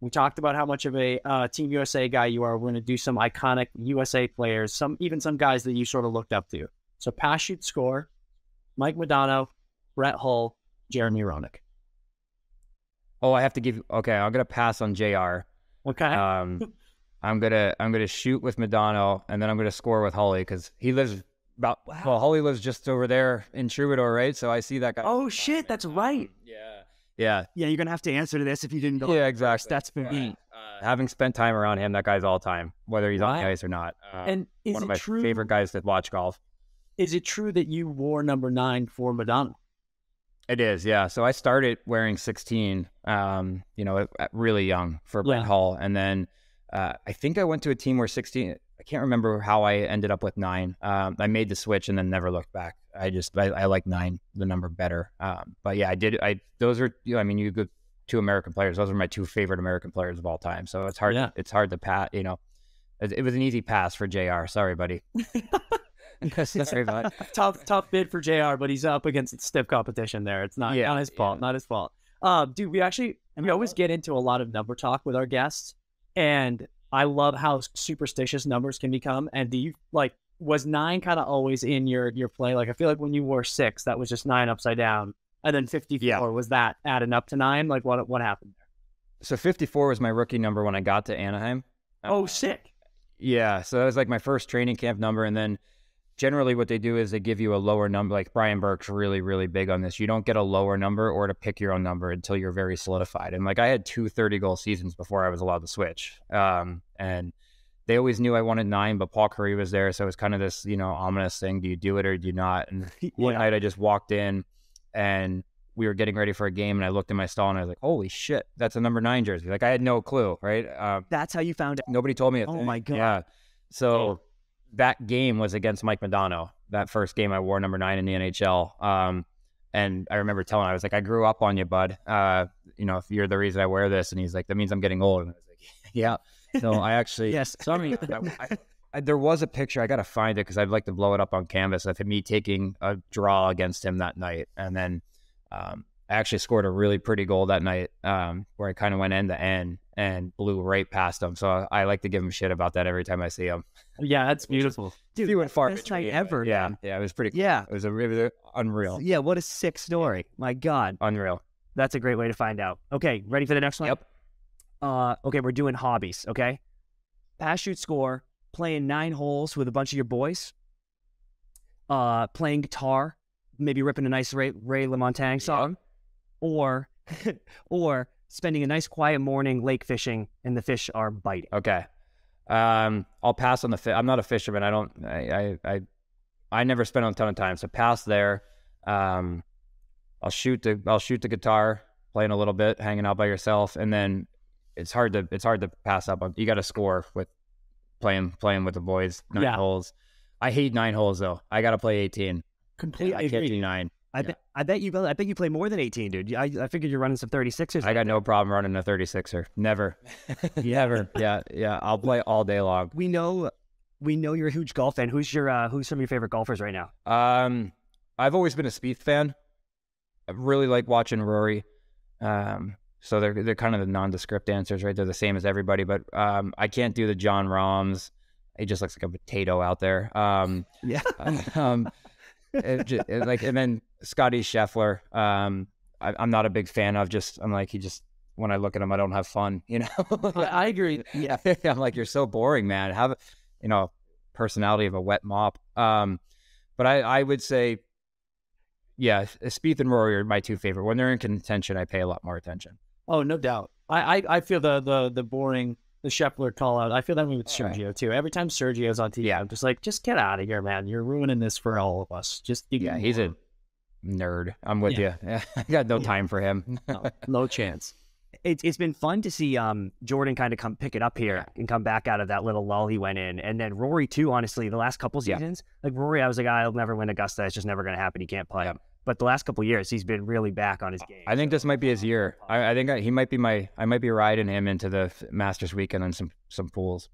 S4: we talked about how much of a Team USA guy you are. We're going to do some iconic USA players, even some guys that you sort of looked up to. So pass, shoot, score, Mike Modano, Brett Hull, Jeremy Roenick.
S5: Oh, I have to give you, okay, I'm going to pass on JR.
S4: Okay.
S5: I'm gonna shoot with Modano, and then I'm gonna score with Hully because he lives Hully lives just over there in Troubadour, right? So I see that guy.
S6: Oh shit, that's right.
S5: Yeah.
S6: You're gonna have to answer to this if you didn't know.
S5: Yeah, exactly.
S6: That's fair.
S5: Having spent time around him, that guy's all time, whether he's on the ice or not.
S4: And is
S5: one of
S4: it
S5: my
S4: true,
S5: favorite guys to watch golf.
S4: Is it true that you wore number 9 for Modano?
S5: It is, yeah. So I started wearing 16, really young for Brent Hall. And then I think I went to a team where 16, I can't remember how I ended up with 9. I made the switch and then never looked back. I like 9, the number better. But yeah, those are, you go 2 American players. Those are my 2 favorite American players of all time. So it's hard, it's hard to pass, it was an easy pass for JR. Sorry, buddy. Sorry, bud.
S4: Tough bid for JR, but he's up against stiff competition there. It's not his fault. Not his fault. Dude, we always get into a lot of number talk with our guests, and I love how superstitious numbers can become. And do you was 9 kind of always in your play? Like, I feel like when you wore 6, that was just 9 upside down, and then 54 was that adding up to 9? Like, what happened there?
S5: So 54 was my rookie number when I got to Anaheim.
S4: Oh, sick.
S5: Yeah, so that was like my first training camp number, and then generally what they do is they give you a lower number. Like Brian Burke's really, really big on this. You don't get a lower number or to pick your own number until you're very solidified. And like I had 2 30-goal seasons before I was allowed to switch. And they always knew I wanted 9, but Paul Curry was there. So it was kind of this, ominous thing. Do you do it or do you not? And one night I just walked in and we were getting ready for a game and I looked in my stall and I was like, holy shit, that's a number 9 jersey. Like I had no clue, right?
S6: That's how you found out.
S5: Nobody told me.
S6: Oh my God.
S5: Yeah. So that game was against Mike Modano. That first game I wore number 9 in the NHL. And I remember telling him, I was like, I grew up on you, bud. If you're the reason I wear this. And he's like, that means I'm getting old. And I was like, yeah. So I actually,
S6: yes.
S5: So there was a picture. I got to find it because I'd like to blow it up on canvas of me taking a draw against him that night. And then I actually scored a really pretty goal that night where I kind of went end to end and blew right past him. So I like to give him shit about that every time I see him.
S4: Yeah, that's beautiful.
S6: Dude,
S5: he went far
S6: best night ever.
S5: Yeah, it was pretty cool.
S6: Yeah.
S5: It was really unreal.
S6: Yeah, what a sick story. My God.
S5: Unreal.
S6: That's a great way to find out. Okay, ready for the next one?
S5: Yep.
S6: Okay, we're doing hobbies, okay? Pass, shoot, score, playing 9 holes with a bunch of your boys, playing guitar, maybe ripping a nice Ray LaMontagne song, or spending a nice quiet morning lake fishing and the fish are biting.
S5: Okay. I'll pass on the fish. I'm not a fisherman. I never spend a ton of time. So pass there. I'll shoot the guitar, playing a little bit, hanging out by yourself. And then it's hard to pass up on. You got to score with playing with the boys. 9 holes. I hate 9 holes though. I got to play 18.
S4: Completely
S5: I can't do 9.
S6: I bet you play more than 18, dude. I figured you're running some 36ers.
S5: I got no problem running a 36er. Never. Never. Yeah. I'll play all day long.
S6: We know you're a huge golf fan. Who's some of your favorite golfers right now?
S5: I've always been a Spieth fan. I really like watching Rory. So they're kind of the nondescript answers, right? They're the same as everybody, but I can't do the John Rahms. He just looks like a potato out there.
S6: Yeah.
S5: And then Scotty Scheffler, I'm not a big fan of. When I look at him, I don't have fun.
S4: I agree.
S5: Yeah, I'm like, you're so boring, man. Have personality of a wet mop. But I would say, yeah, Spieth and Rory are my 2 favorite. When they're in contention, I pay a lot more attention.
S4: Oh, no doubt. I feel the boring. The Scheffler call out. I feel that way with Sergio too. Every time Sergio's on TV, I'm just like, just get out of here, man. You're ruining this for all of us.
S5: He's a nerd. I'm with you. I got no time for him.
S4: No chance.
S6: It's been fun to see Jordan kind of come pick it up here and come back out of that little lull he went in, and then Rory too. Honestly, the last couple seasons, like Rory, I was like, I'll never win Augusta. It's just never going to happen. He can't play.
S5: Yeah.
S6: But the last couple of years, he's been really back on his game.
S5: I think this might be his year. I think he might be I might be riding him into the Masters weekend on some pools.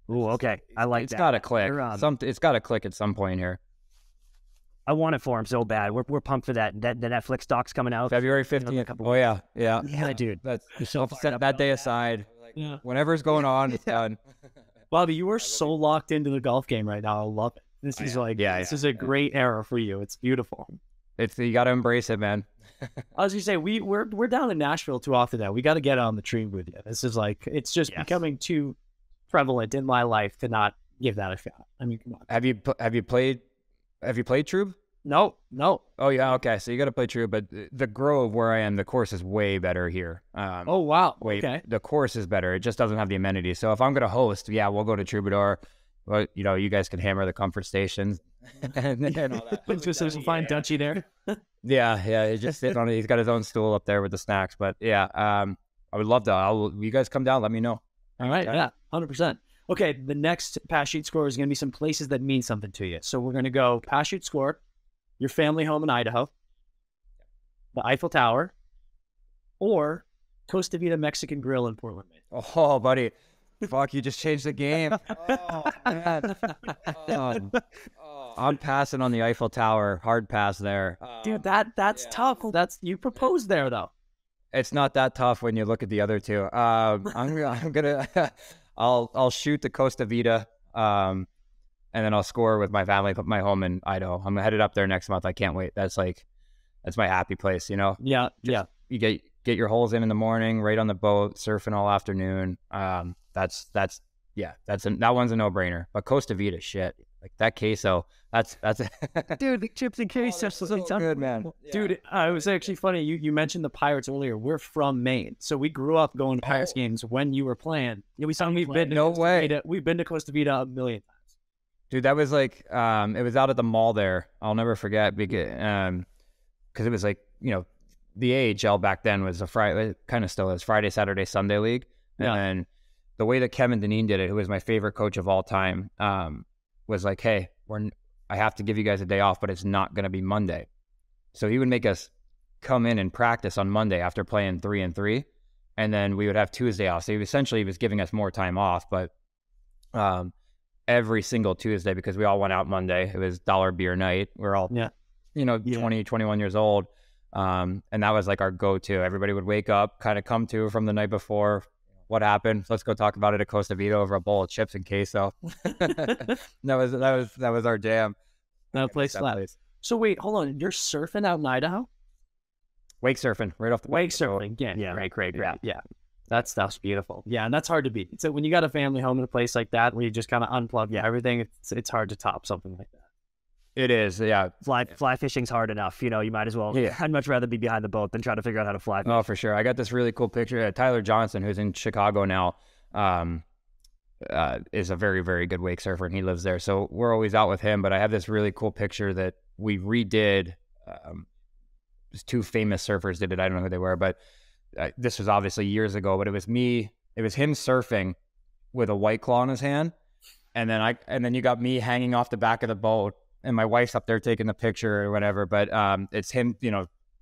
S6: Ooh, okay. I like
S5: it's
S6: that.
S5: It's got to click. It's got to click at some point here.
S6: I want it for him so bad. We're pumped for that. The Netflix doc's coming out
S5: February 15th. Oh yeah.
S6: Yeah, dude.
S5: Set that day aside. Yeah. Whenever's going on, it's done.
S4: Bobby, you are so locked into the golf game right now. I love it. This is a great era for you. It's beautiful.
S5: You got to embrace it, man.
S4: I was gonna say we're down in Nashville too often now. We got to get on the tree with you. This is it's just becoming too prevalent in my life to not give that a shot. I mean, come on.
S5: Have you played Trube?
S4: No.
S5: Oh yeah, okay. So you got to play Trube, but the Grove where I am, the course is way better here.
S4: Oh wow. Okay.
S5: The course is better. It just doesn't have the amenities. So if I'm gonna host, we'll go to Troubadour. Well, you guys can hammer the comfort stations. and all that.
S4: Just there's a fine Dutchie there.
S5: Yeah. He's just sitting on it. He's got his own stool up there with the snacks. But yeah, I would love to. You guys come down, let me know.
S4: All right,
S5: Okay.
S4: yeah, 100%. Okay, the next pass sheet score is going to be some places that mean something to you. So we're going to go pass sheet score, your family home in Idaho, the Eiffel Tower, or Costa Vida Mexican Grill in Portland, Maine.
S5: Oh, buddy. Fuck, you just changed the game. Oh, man. I'm passing on the Eiffel Tower. Hard pass there.
S4: Dude, that's tough. That's you proposed there though.
S5: It's not that tough when you look at the other two. I'm gonna I'll shoot the Costa Vida, and then I'll score with my family, my home in Idaho. I'm headed up there next month. I can't wait. That's my happy place, you know?
S4: Yeah.
S5: You get your holes in the morning, right on the boat, surfing all afternoon. That one's a no-brainer. But Costa Vida, shit. Like that queso, that's
S6: Dude, the chips and queso.
S5: so good, man.
S4: Dude, it was actually funny. You mentioned the Pirates earlier. We're from Maine, so we grew up going to Pirates games when you were playing. Yeah, we saw. We've been to
S5: No
S4: Costa
S5: way.
S4: Vida. We've been to Costa Vida a million times.
S5: Dude, that was like, it was out at the mall there. I'll never forget because it was like, you know, the AHL back then was a Friday, it kind of still is, Friday, Saturday, Sunday league.
S4: Yeah.
S5: And the way that Kevin Dineen did it, who was my favorite coach of all time, was like, hey, I have to give you guys a day off, but it's not going to be Monday. So he would make us come in and practice on Monday after playing 3-3, and then we would have Tuesday off. So he was giving us more time off, but every single Tuesday, because we all went out Monday, it was dollar beer night. We're all, 20, 21 years old. And that was like our go-to. Everybody would wake up, kind of come to from the night before. What happened? Let's go talk about it at Costa Vida over a bowl of chips and queso. that was our jam.
S4: That place slapped. So wait, hold on. You're surfing out in Idaho?
S5: Wake surfing right off the
S4: Wake surfing again.
S6: Yeah.
S4: Great. Yeah. That stuff's beautiful. Yeah, and that's hard to beat. So when you got a family home in a place like that where you just kind of unplug everything, it's hard to top something like that.
S5: It is, yeah.
S6: Fly fishing's hard enough. You know, you might as well.
S5: Yeah.
S6: I'd much rather be behind the boat than try to figure out how to fly.
S5: Oh, for sure. I got this really cool picture. Tyler Johnson, who's in Chicago now, is a very, very good wake surfer, and he lives there. So we're always out with him. But I have this really cool picture that we redid. Two famous surfers did it. I don't know who they were, but this was obviously years ago. But it was him surfing with a White Claw in his hand, and then you got me hanging off the back of the boat. And my wife's up there taking the picture or whatever, but it's him,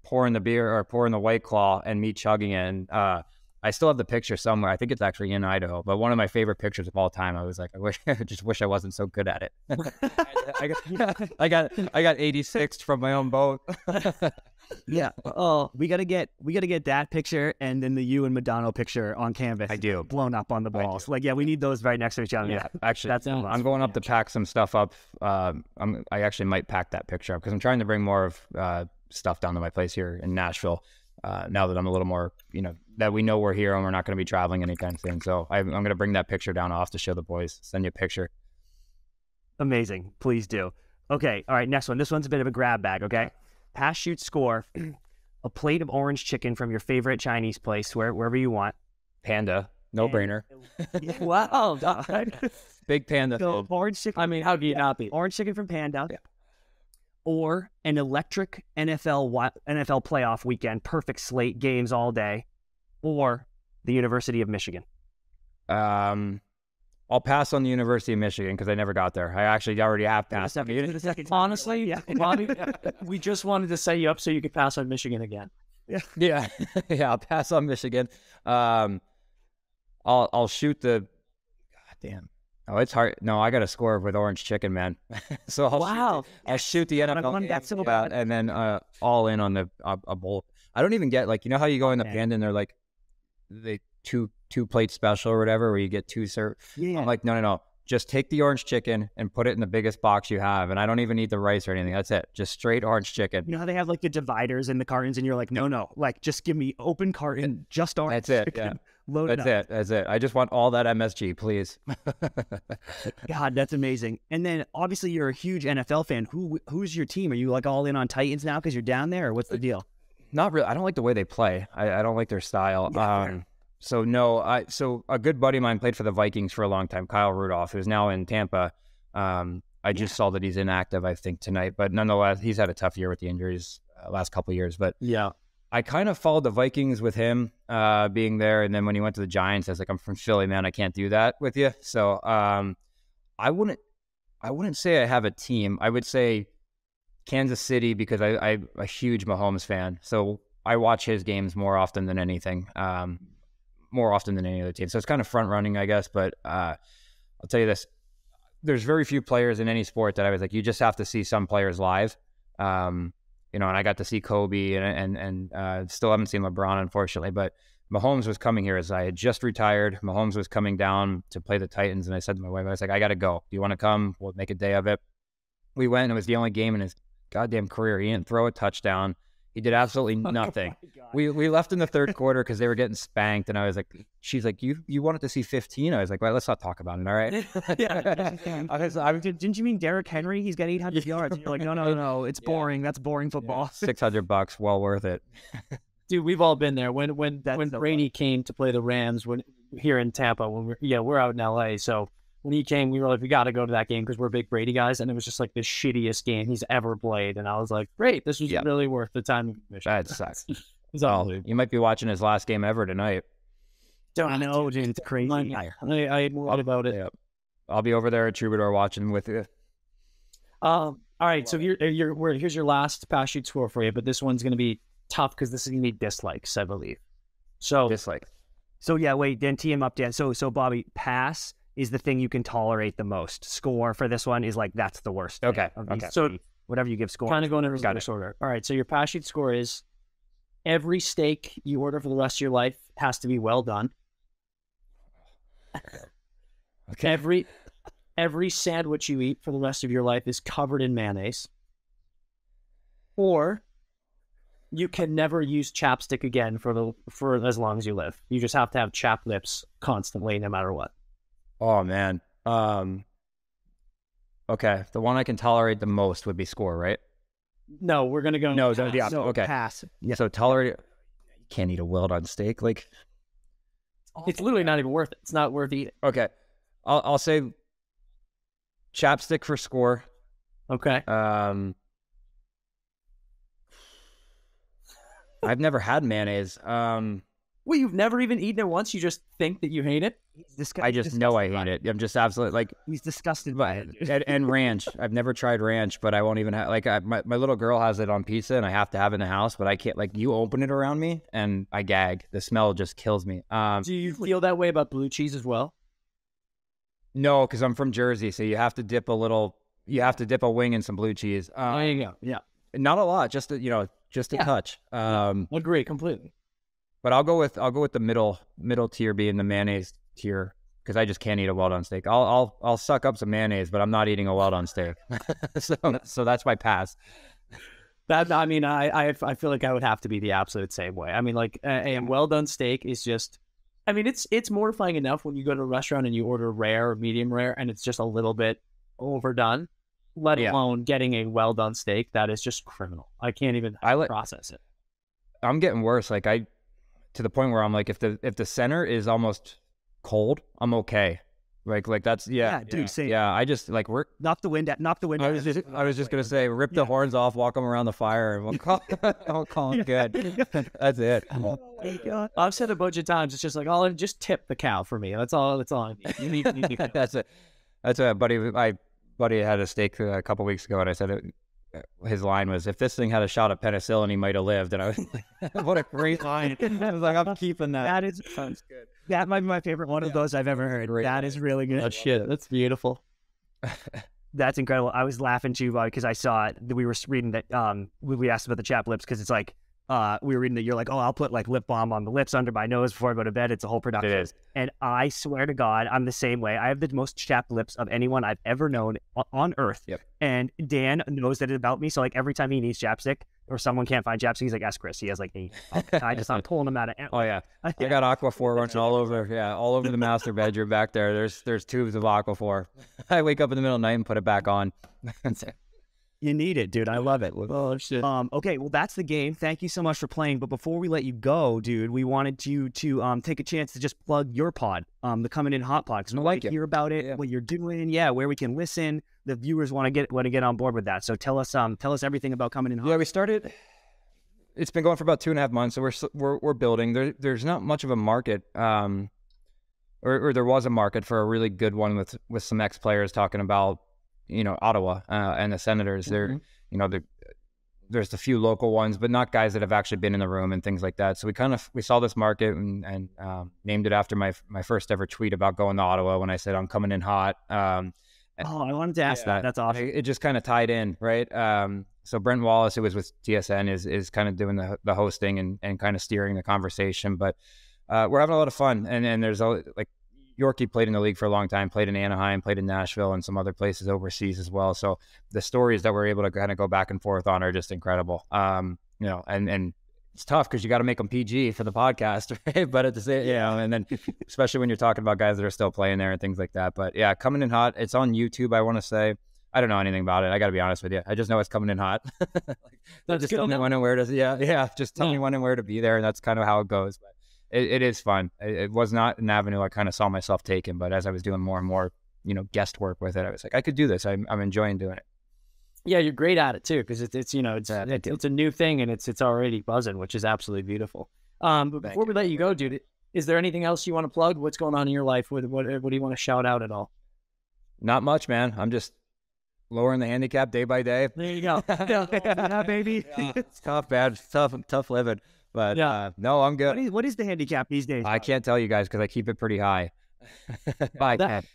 S5: pouring the beer or pouring the White Claw and me chugging it. And I still have the picture somewhere. I think it's actually in Idaho, but one of my favorite pictures of all time. I was like, I just wish I wasn't so good at it. I got 86 from my own boat.
S6: Yeah. Oh, we gotta get that picture and then the you and Madonna picture on canvas.
S5: I do.
S6: Blown up on the balls. Like, we need those right next to each other.
S5: Yeah, actually,
S6: I'm
S5: going up to pack some stuff up. I actually might pack that picture up because I'm trying to bring more of stuff down to my place here in Nashville. Now that I'm a little more, that we know we're here and we're not going to be traveling anytime soon. So I'm going to bring that picture down off to show the boys. Send you a picture.
S6: Amazing. Please do. Okay. All right. Next one. This one's a bit of a grab bag. Okay. Pass, shoot, score. A plate of orange chicken from your favorite Chinese place, wherever you want.
S5: Panda. No brainer.
S6: Wow.
S5: Big Panda.
S6: So, orange chicken.
S4: I mean, how do you not be?
S6: Orange chicken from Panda. Yeah. Or an electric NFL playoff weekend, perfect slate, games all day. Or the University of Michigan.
S5: I'll pass on the University of Michigan because I never got there. I actually already have passed.
S4: Honestly, Bobby, we just wanted to set you up so you could pass on Michigan again.
S5: Yeah. I'll pass on Michigan. I'll shoot the. God damn. Oh, it's hard. No, I got to score with orange chicken, man. So I'll shoot the NFL and then all in on a bowl. I don't even get you know how you go in the Panda and they're like they two plate special or whatever where you get two serve. Yeah. I'm like, no. Just take the orange chicken and put it in the biggest box you have. And I don't even need the rice or anything. That's it. Just straight orange chicken.
S6: You know how they have the dividers in the cartons and you're like, no. Just give me open carton, just orange chicken. That's it. Yeah. Load it up.
S5: That's it. I just want all that MSG, please.
S6: God, that's amazing. And then obviously you're a huge NFL fan. Who's your team? Are you all in on Titans now because you're down there, or what's the deal?
S5: Not really. I don't like the way they play. I don't like their style. Yeah, so so a good buddy of mine played for the Vikings for a long time, Kyle Rudolph, who's now in Tampa. I I just saw that he's inactive, I think, tonight. But nonetheless, he's had a tough year with the injuries last couple of years. But
S4: Yeah.
S5: I kind of followed the Vikings with him being there. And then when he went to the Giants, I was like, I'm from Philly, man. I can't do that with you. So I wouldn't say I have a team. I would say Kansas City because I'm a huge Mahomes fan. So I watch his games more often than anything, more often than any other team. So it's kind of front running, I guess. But I'll tell you this. There's very few players in any sport that I was like, you just have to see some players live. And I got to see Kobe and still haven't seen LeBron, unfortunately. But Mahomes was coming here as I had just retired. Mahomes was coming down to play the Titans. And I said to my wife, I was like, I got to go. Do you want to come? We'll make a day of it. We went, and it was the only game in his goddamn career. He didn't throw a touchdown. He did absolutely nothing. We left in the third quarter because they were getting spanked, and I was like, she's like, you wanted to see 15? I was like, well, let's not talk about it, all right?
S6: Didn't you mean Derrick Henry? He's got 800 yards. And you're like, no, it's boring. That's boring football.
S5: $600, well worth it.
S4: Dude, we've all been there. When Brady came to play the Rams here in Tampa, we're out in LA. So when he came, we were like, we got to go to that game because we're big Brady guys, and it was just like the shittiest game he's ever played. And I was like, great, this was really worth the time of mission.
S5: That sucks.
S4: So,
S5: you might be watching his last game ever tonight.
S6: I know, dude, it's crazy.
S4: I thought about it.
S5: Yeah. I'll be over there at Troubadour watching with you.
S4: All right, so here's your last pass shoot score for you, but this one's going to be tough because this is going to be dislikes, I believe. So
S5: Dislikes.
S6: So yeah, wait, then tee him up, Dan. So Bobby, pass is the thing you can tolerate the most. Score for this one is like that's the worst.
S5: Okay.
S4: So
S6: whatever you give score.
S4: Kind of going in reverse order. All right, so your pass sheet score is every steak you order for the rest of your life has to be well done.
S5: Okay.
S4: Every sandwich you eat for the rest of your life is covered in mayonnaise. Or you can never use chapstick again for as long as you live. You just have to have chapped lips constantly, no matter what.
S5: Oh man. Okay. The one I can tolerate the most would be score, right?
S4: No, we're gonna go.
S5: No,
S4: pass.
S5: yeah.
S6: So
S5: Okay.
S6: pass.
S5: Yeah. So tolerate. You can't eat a well done steak. Like,
S4: It's literally not even worth it. It's not worth eating.
S5: okay. I'll say chapstick for score.
S4: Okay.
S5: I've never had mayonnaise.
S4: Well, you've never even eaten it once. You just think that you hate it.
S5: I just know I hate it. I'm just absolutely like
S6: He's disgusted by it.
S5: and ranch. I've never tried ranch, but I won't even have like my little girl has it on pizza, and I have to have it in the house. But I can't. Like you open it around me, and I gag. The smell just kills me.
S4: Do you feel that way about blue cheese as well?
S5: No, because I'm from Jersey, so you have to dip a little. You have to dip a wing in some blue cheese.
S4: There you go. Yeah,
S5: Not a lot, just a touch.
S4: agree completely.
S5: But I'll go with the middle tier being the mayonnaise tier because I just can't eat a well done steak. I'll suck up some mayonnaise, but I'm not eating a well done steak. so that's my pass.
S4: That I mean, I feel like I would have to be the absolute same way. I mean, like a well done steak is just. I mean, it's mortifying enough when you go to a restaurant and you order rare or medium rare and it's just a little bit overdone. Let alone getting a well done steak that is just criminal. I can't even process it.
S5: I'm getting worse. Like to the point where I'm like, if the center is almost cold, I'm okay. Like that's
S6: dude. Same.
S5: Yeah, I just like
S6: Knock the wind.
S5: I was just gonna say, rip the horns off, walk them around the fire, and we'll call it good. That's it.
S6: Oh my God.
S4: I've said a bunch of times. It's just like, I'll just tip the cow for me. That's all I need. You need
S5: That's it. That's a buddy. My buddy had a steak a couple weeks ago, and I said his line was, "If this thing had a shot of penicillin, he might have lived." And I was like, "What a great line!" I was like, "I'm keeping that."
S6: Sounds good. That might be my favorite one of those I've ever heard. That is really good.
S4: Oh shit, that's beautiful.
S6: That's incredible. I was laughing too because I saw it. We were reading that. We asked about the chapped lips because it's like we were reading that you're like, oh, I'll put like lip balm on the lips under my nose before I go to bed. It's a whole production.
S5: It is.
S6: And I swear to God, I'm the same way. I have the most chapped lips of anyone I've ever known on earth.
S5: Yep.
S6: And Dan knows that about me. So like every time he needs chapstick or someone can't find chapstick, he's like, ask Chris. He has like 8. I'm pulling him out of.
S5: Oh yeah, I got Aquaphor running all over. Yeah, all over the master bedroom back there. There's tubes of Aquaphor. I wake up in the middle of the night and put it back on.
S6: You need it, dude. I love it.
S4: Oh shit.
S6: Okay, well, that's the game. Thank you so much for playing. But before we let you go, dude, we wanted you to take a chance to just plug your pod, the Coming In Hot pod, because we like to hear about it, what you're doing, where we can listen. The viewers want to get on board with that. So tell us everything about Coming In Hot.
S5: Yeah, we started. It's been going for about 2.5 months, so we're building. There's not much of a market, or there was a market for a really good one with some ex players talking about, Ottawa and the Senators. They're, there's a few local ones, but not guys that have actually been in the room and things like that. So we saw this market and named it after my first ever tweet about going to Ottawa when I said I'm coming in hot.
S6: I wanted to ask that. That's awesome.
S5: It just kind of tied in, right? So Brent Wallace, who was with TSN, is kind of doing the hosting and kind of steering the conversation. But we're having a lot of fun, and there's like Yorkie played in the league for a long time, played in Anaheim, played in Nashville, and some other places overseas as well. So the stories that we're able to kind of go back and forth on are just incredible. And it's tough because you got to make them PG for the podcast, right? But at the same, and then especially when you're talking about guys that are still playing there and things like that. But yeah, Coming In Hot. It's on YouTube. I want to say. I don't know anything about it. I got to be honest with you. I just know it's coming in hot. Just tell me when and where to. Just tell me when and where to be there, and that's kind of how it goes. But it is fun. It was not an avenue I kind of saw myself taking, but as I was doing more and more, guest work with it, I was like, I could do this. I'm enjoying doing it.
S4: Yeah, you're great at it too, because it's a new thing and it's already buzzing, which is absolutely beautiful. But before we let you go, dude, is there anything else you want to plug? What's going on in your life? What do you want to shout out at all?
S5: Not much, man. I'm just lowering the handicap day by day.
S4: There you go.
S6: Yeah, baby.
S5: It's tough, man. It's tough living. But no, I'm good.
S6: What is the handicap these days?
S5: I can't tell you guys because I keep it pretty high.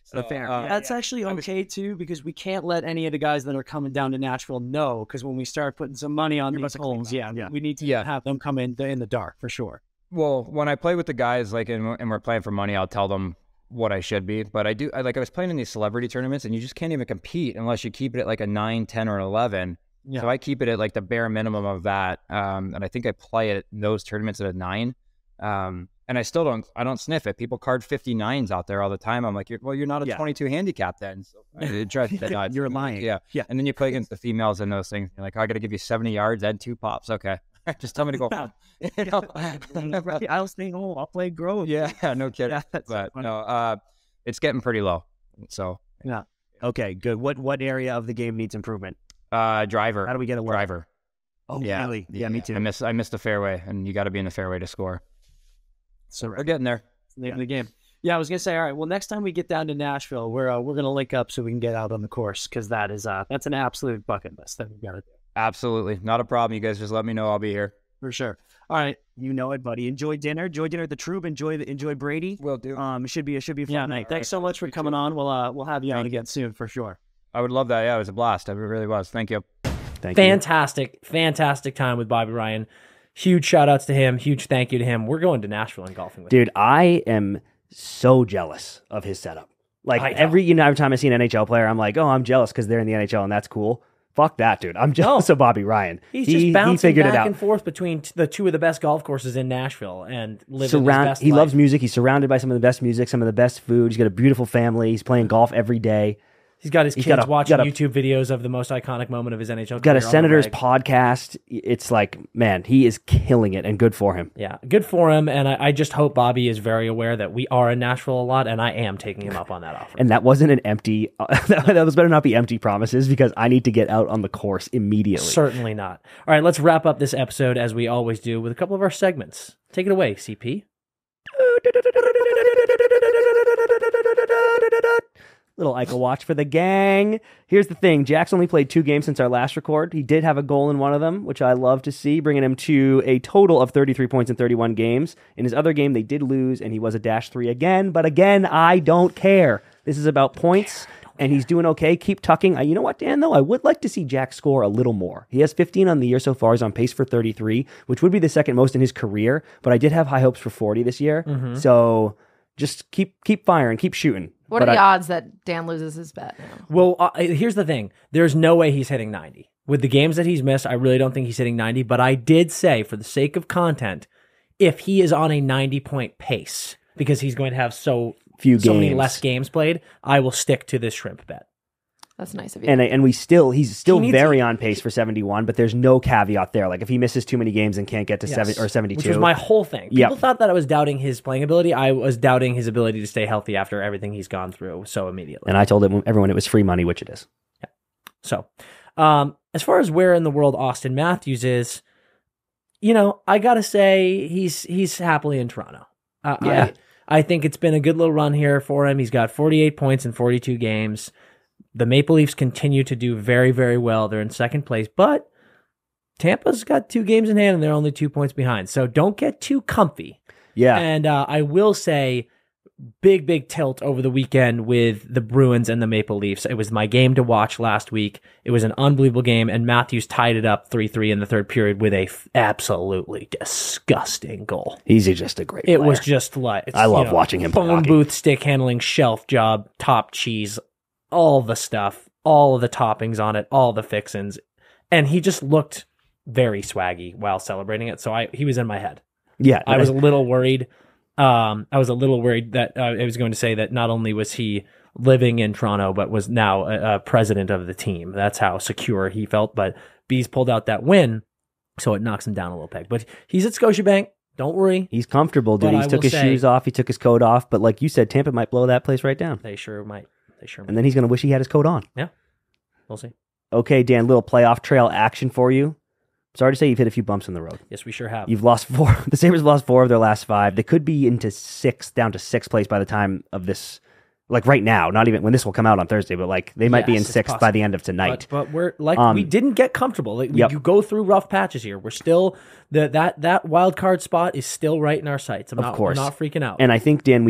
S6: So fair.
S4: That's actually okay too, because we can't let any of the guys that are coming down to Nashville know, because when we start putting some money on these homes, we need to have them come in the dark for sure.
S5: Well, when I play with the guys, and we're playing for money, I'll tell them what I should be. But I was playing in these celebrity tournaments, and you just can't even compete unless you keep it at like a 9, 10, or 11. Yeah. So I keep it at like the bare minimum of that. And I think I play at those tournaments at a 9. And I still don't sniff it. People card 59s out there all the time. I'm like, you're not a 22 handicap then. So it drives me nuts.
S6: You're lying.
S5: Yeah. And then you play against the females and those things. You're like, I got to give you 70 yards and 2 pops. Okay. Just tell me to go home.
S6: I'll stay home. I'll play Grove.
S5: Yeah, no kidding. But no, it's getting pretty low. So
S6: yeah. Okay, good. What area of the game needs improvement?
S5: Driver.
S6: How do we get a work?
S5: Driver.
S6: Oh, yeah. Really? Yeah, me too.
S5: I missed the fairway, and you got to be in the fairway to score. So we're getting there.
S4: The game. Yeah, I was gonna say, all right. Well, next time we get down to Nashville, we're gonna link up so we can get out on the course, because that's an absolute bucket list that we've got to do.
S5: Absolutely, not a problem. You guys just let me know. I'll be here
S4: for sure. All right,
S6: you know it, buddy. Enjoy dinner. Enjoy dinner at the Troop. Enjoy Brady.
S5: Will do.
S6: It should be a fun night.
S4: Thanks so much for coming on. We'll have you on again soon for sure.
S5: I would love that. Yeah, it was a blast. It really was. Thank you.
S1: Fantastic time with Bobby Ryan. Huge shout outs to him. Huge thank you to him. We're going to Nashville and golfing with him.
S2: Dude, I am so jealous of his setup. Like every time I see an NHL player, I'm like, oh, I'm jealous because they're in the NHL and that's cool. Fuck that, dude. I'm jealous of Bobby Ryan.
S1: He's just bouncing back and forth between the two of the best golf courses in Nashville and living his best
S2: He
S1: life.
S2: loves music. He's surrounded by some of the best music, some of the best food. He's got a beautiful family. He's playing golf every day.
S1: He's got his kids watching YouTube videos of the most iconic moment of his NHL career.
S2: Got a Senators podcast. It's like, man, he is killing it, and good for him.
S1: Yeah, good for him. And I just hope Bobby is very aware that we are in Nashville a lot, and I am taking him up on that offer.
S2: And that wasn't an empty, that was better not be empty promises, because I need to get out on the course immediately.
S1: Certainly not. All right, let's wrap up this episode as we always do with a couple of our segments. Take it away, CP.
S2: Little Eichel watch for the gang. Here's the thing. Jack's only played 2 games since our last record. He did have a goal in one of them, which I love to see, bringing him to a total of 33 points in 31 games. In his other game, they did lose, and he was a -3 again. But again, I don't care. This is about points, and he's doing okay. Keep tucking. You know what, Dan, though? I would like to see Jack score a little more. He has 15 on the year so far. He's on pace for 33, which would be the second most in his career. But I did have high hopes for 40 this year. Mm-hmm. So just keep firing, keep shooting.
S3: What are the odds that Dan loses his bet now?
S1: Well, here's the thing. There's no way he's hitting 90. With the games that he's missed, I really don't think he's hitting 90. But I did say, for the sake of content, if he is on a 90-point pace, because he's going to have so many less games played, I will stick to this shrimp bet.
S3: That's nice of you.
S2: And he's still
S1: needs
S2: very on pace for 71, but there's no caveat there. Like if he misses too many games and can't get to 70 or 72,
S1: which was my whole thing. People thought that I was doubting his playing ability. I was doubting his ability to stay healthy after everything he's gone through so immediately.
S2: And I told everyone it was free money, which it is.
S1: Yeah. So, as far as where in the world Austin Matthews is, I gotta say he's happily in Toronto. I think it's been a good little run here for him. He's got 48 points in 42 games. The Maple Leafs continue to do very, very well. They're in second place, but Tampa's got 2 games in hand and they're only 2 points behind. So don't get too comfy.
S2: Yeah.
S1: And I will say, big tilt over the weekend with the Bruins and the Maple Leafs. It was my game to watch last week. It was an unbelievable game, and Matthews tied it up 3-3 in the third period with a absolutely disgusting goal.
S2: He's just a great player.
S1: It was just like...
S2: I love watching him play
S1: phone
S2: hockey.
S1: booth, stick handling, shelf job, top cheese, all the stuff, all of the toppings on it, all the fixins. And he just looked very swaggy while celebrating it. So he was in my head.
S2: Yeah.
S1: I was a little worried. I was a little worried that I was going to say that not only was he living in Toronto, but was now a president of the team. That's how secure he felt. But Bees pulled out that win, so it knocks him down a little peg. But he's at Scotiabank. Don't worry.
S2: He's comfortable, dude.
S1: But
S2: He took his shoes off. He took his coat off. But like you said, Tampa might blow that place right down.
S1: They sure might.
S2: And then he's going to wish he had his coat on.
S1: Yeah. We'll see.
S2: Okay, Dan, little playoff trail action for you. Sorry to say you've hit a few bumps in the road.
S1: Yes, we sure have.
S2: You've lost 4. The Sabres have lost 4 of their last 5. They could be into 6th, down to 6th place by the time of this, like right now, not even when this will come out on Thursday, but like they might be in 6th by the end of tonight.
S1: But we're like, we didn't get comfortable. Like, you go through rough patches here. We're still, that wild card spot is still right in our sights. We're not freaking out.
S2: And I think, Dan,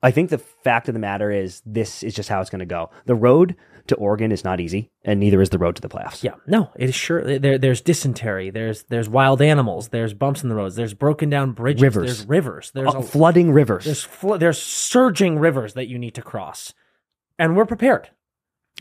S2: I think the fact of the matter is this is just how it's going to go. The road to Oregon is not easy, and neither is the road to the playoffs.
S1: Yeah, no, it is sure. There's dysentery. There's wild animals. There's bumps in the roads. There's broken down bridges. There's rivers. There's
S2: flooding rivers.
S1: There's surging rivers that you need to cross, and we're prepared.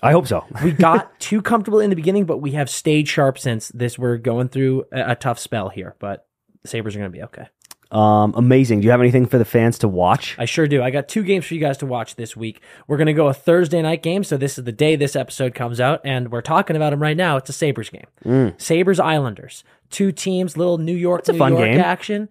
S2: I hope so.
S1: We got too comfortable in the beginning, but we have stayed sharp since this. We're going through a tough spell here, but the Sabres are going to be okay.
S2: Amazing. Do you have anything for the fans to watch?
S1: I sure do. I got 2 games for you guys to watch this week. We're going to go a Thursday night game, so this is the day this episode comes out, and we're talking about them right now. It's a Sabres game. Sabres Islanders. 2 teams, little New York
S2: game.
S1: action.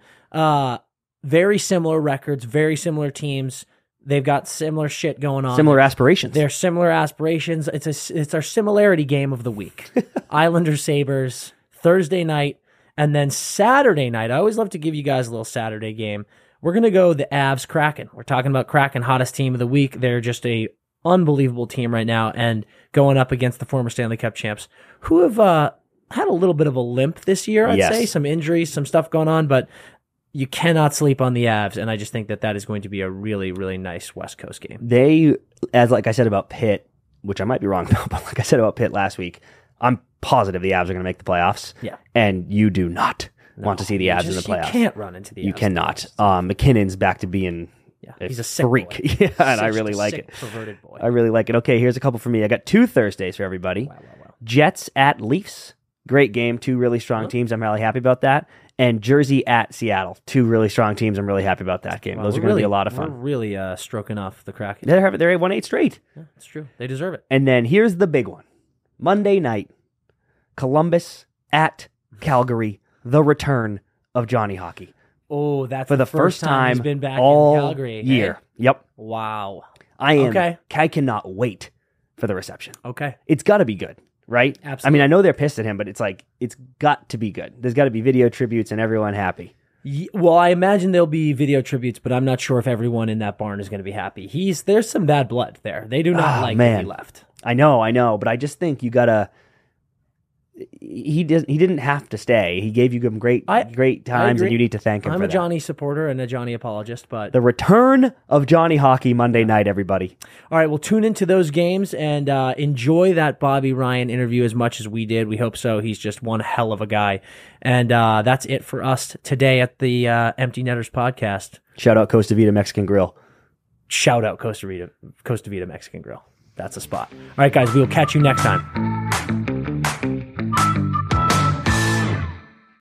S1: Very similar records, very similar teams. They've got similar shit going on.
S2: Similar aspirations.
S1: They're similar aspirations. It's our similarity game of the week. Islanders Sabres, Thursday night. And then Saturday night, I always love to give you guys a little Saturday game. We're going to go the Avs Kraken. We're talking about Kraken, hottest team of the week. They're just a unbelievable team right now, and going up against the former Stanley Cup champs, who have had a little bit of a limp this year, I'd say. Some injuries, some stuff going on, but you cannot sleep on the Avs, and I just think that is going to be a really, really nice West Coast game.
S2: They, like I said about Pitt, which I might be wrong about, but like I said about Pitt last week, I'm positive the Avs are going to make the playoffs.
S1: Yeah.
S2: And you do not want to see the Avs in the playoffs.
S1: You can't run into the Avs.
S2: You cannot. McKinnon's back to being
S1: he's a sick
S2: freak.
S1: Boy.
S2: Yeah, and I really like it.
S1: Perverted boy.
S2: I really like it. Okay, here's a couple for me. I got 2 Thursdays for everybody.
S1: Wow.
S2: Jets at Leafs. Great game. 2 really strong teams. I'm really happy about that. And Jersey at Seattle. 2 really strong teams. I'm really happy about that game. Those are going to be a lot of fun.
S1: We're really stroking off the Kraken.
S2: They're 1-8 straight.
S1: Yeah, that's true. They deserve it.
S2: And then here's the big one. Monday night. Columbus at Calgary, the return of Johnny Hockey.
S1: Oh, that's
S2: for the first time
S1: he's been back
S2: all
S1: in Calgary.
S2: Year.
S1: Hey?
S2: Yep.
S1: Wow.
S2: I cannot wait for the reception.
S1: Okay.
S2: It's got to be good, right?
S1: Absolutely.
S2: I mean, I know they're pissed at him, but it's got to be good. There's got to be video tributes and everyone happy.
S1: Well, I imagine there'll be video tributes, but I'm not sure if everyone in that barn is going to be happy. There's some bad blood there. They do not like that he left.
S2: I know, but I just think you got to... He didn't have to stay. He gave you great times, and you need to thank him for that.
S1: I'm a Johnny supporter and a Johnny apologist, but...
S2: The return of Johnny Hockey Monday night, everybody.
S1: All right, well, tune into those games and enjoy that Bobby Ryan interview as much as we did. We hope so. He's just one hell of a guy. And that's it for us today at the Empty Netters podcast.
S2: Shout out Costa Vida Mexican Grill.
S1: Shout out Costa Vida Mexican Grill. That's a spot. All right, guys, we will catch you next time.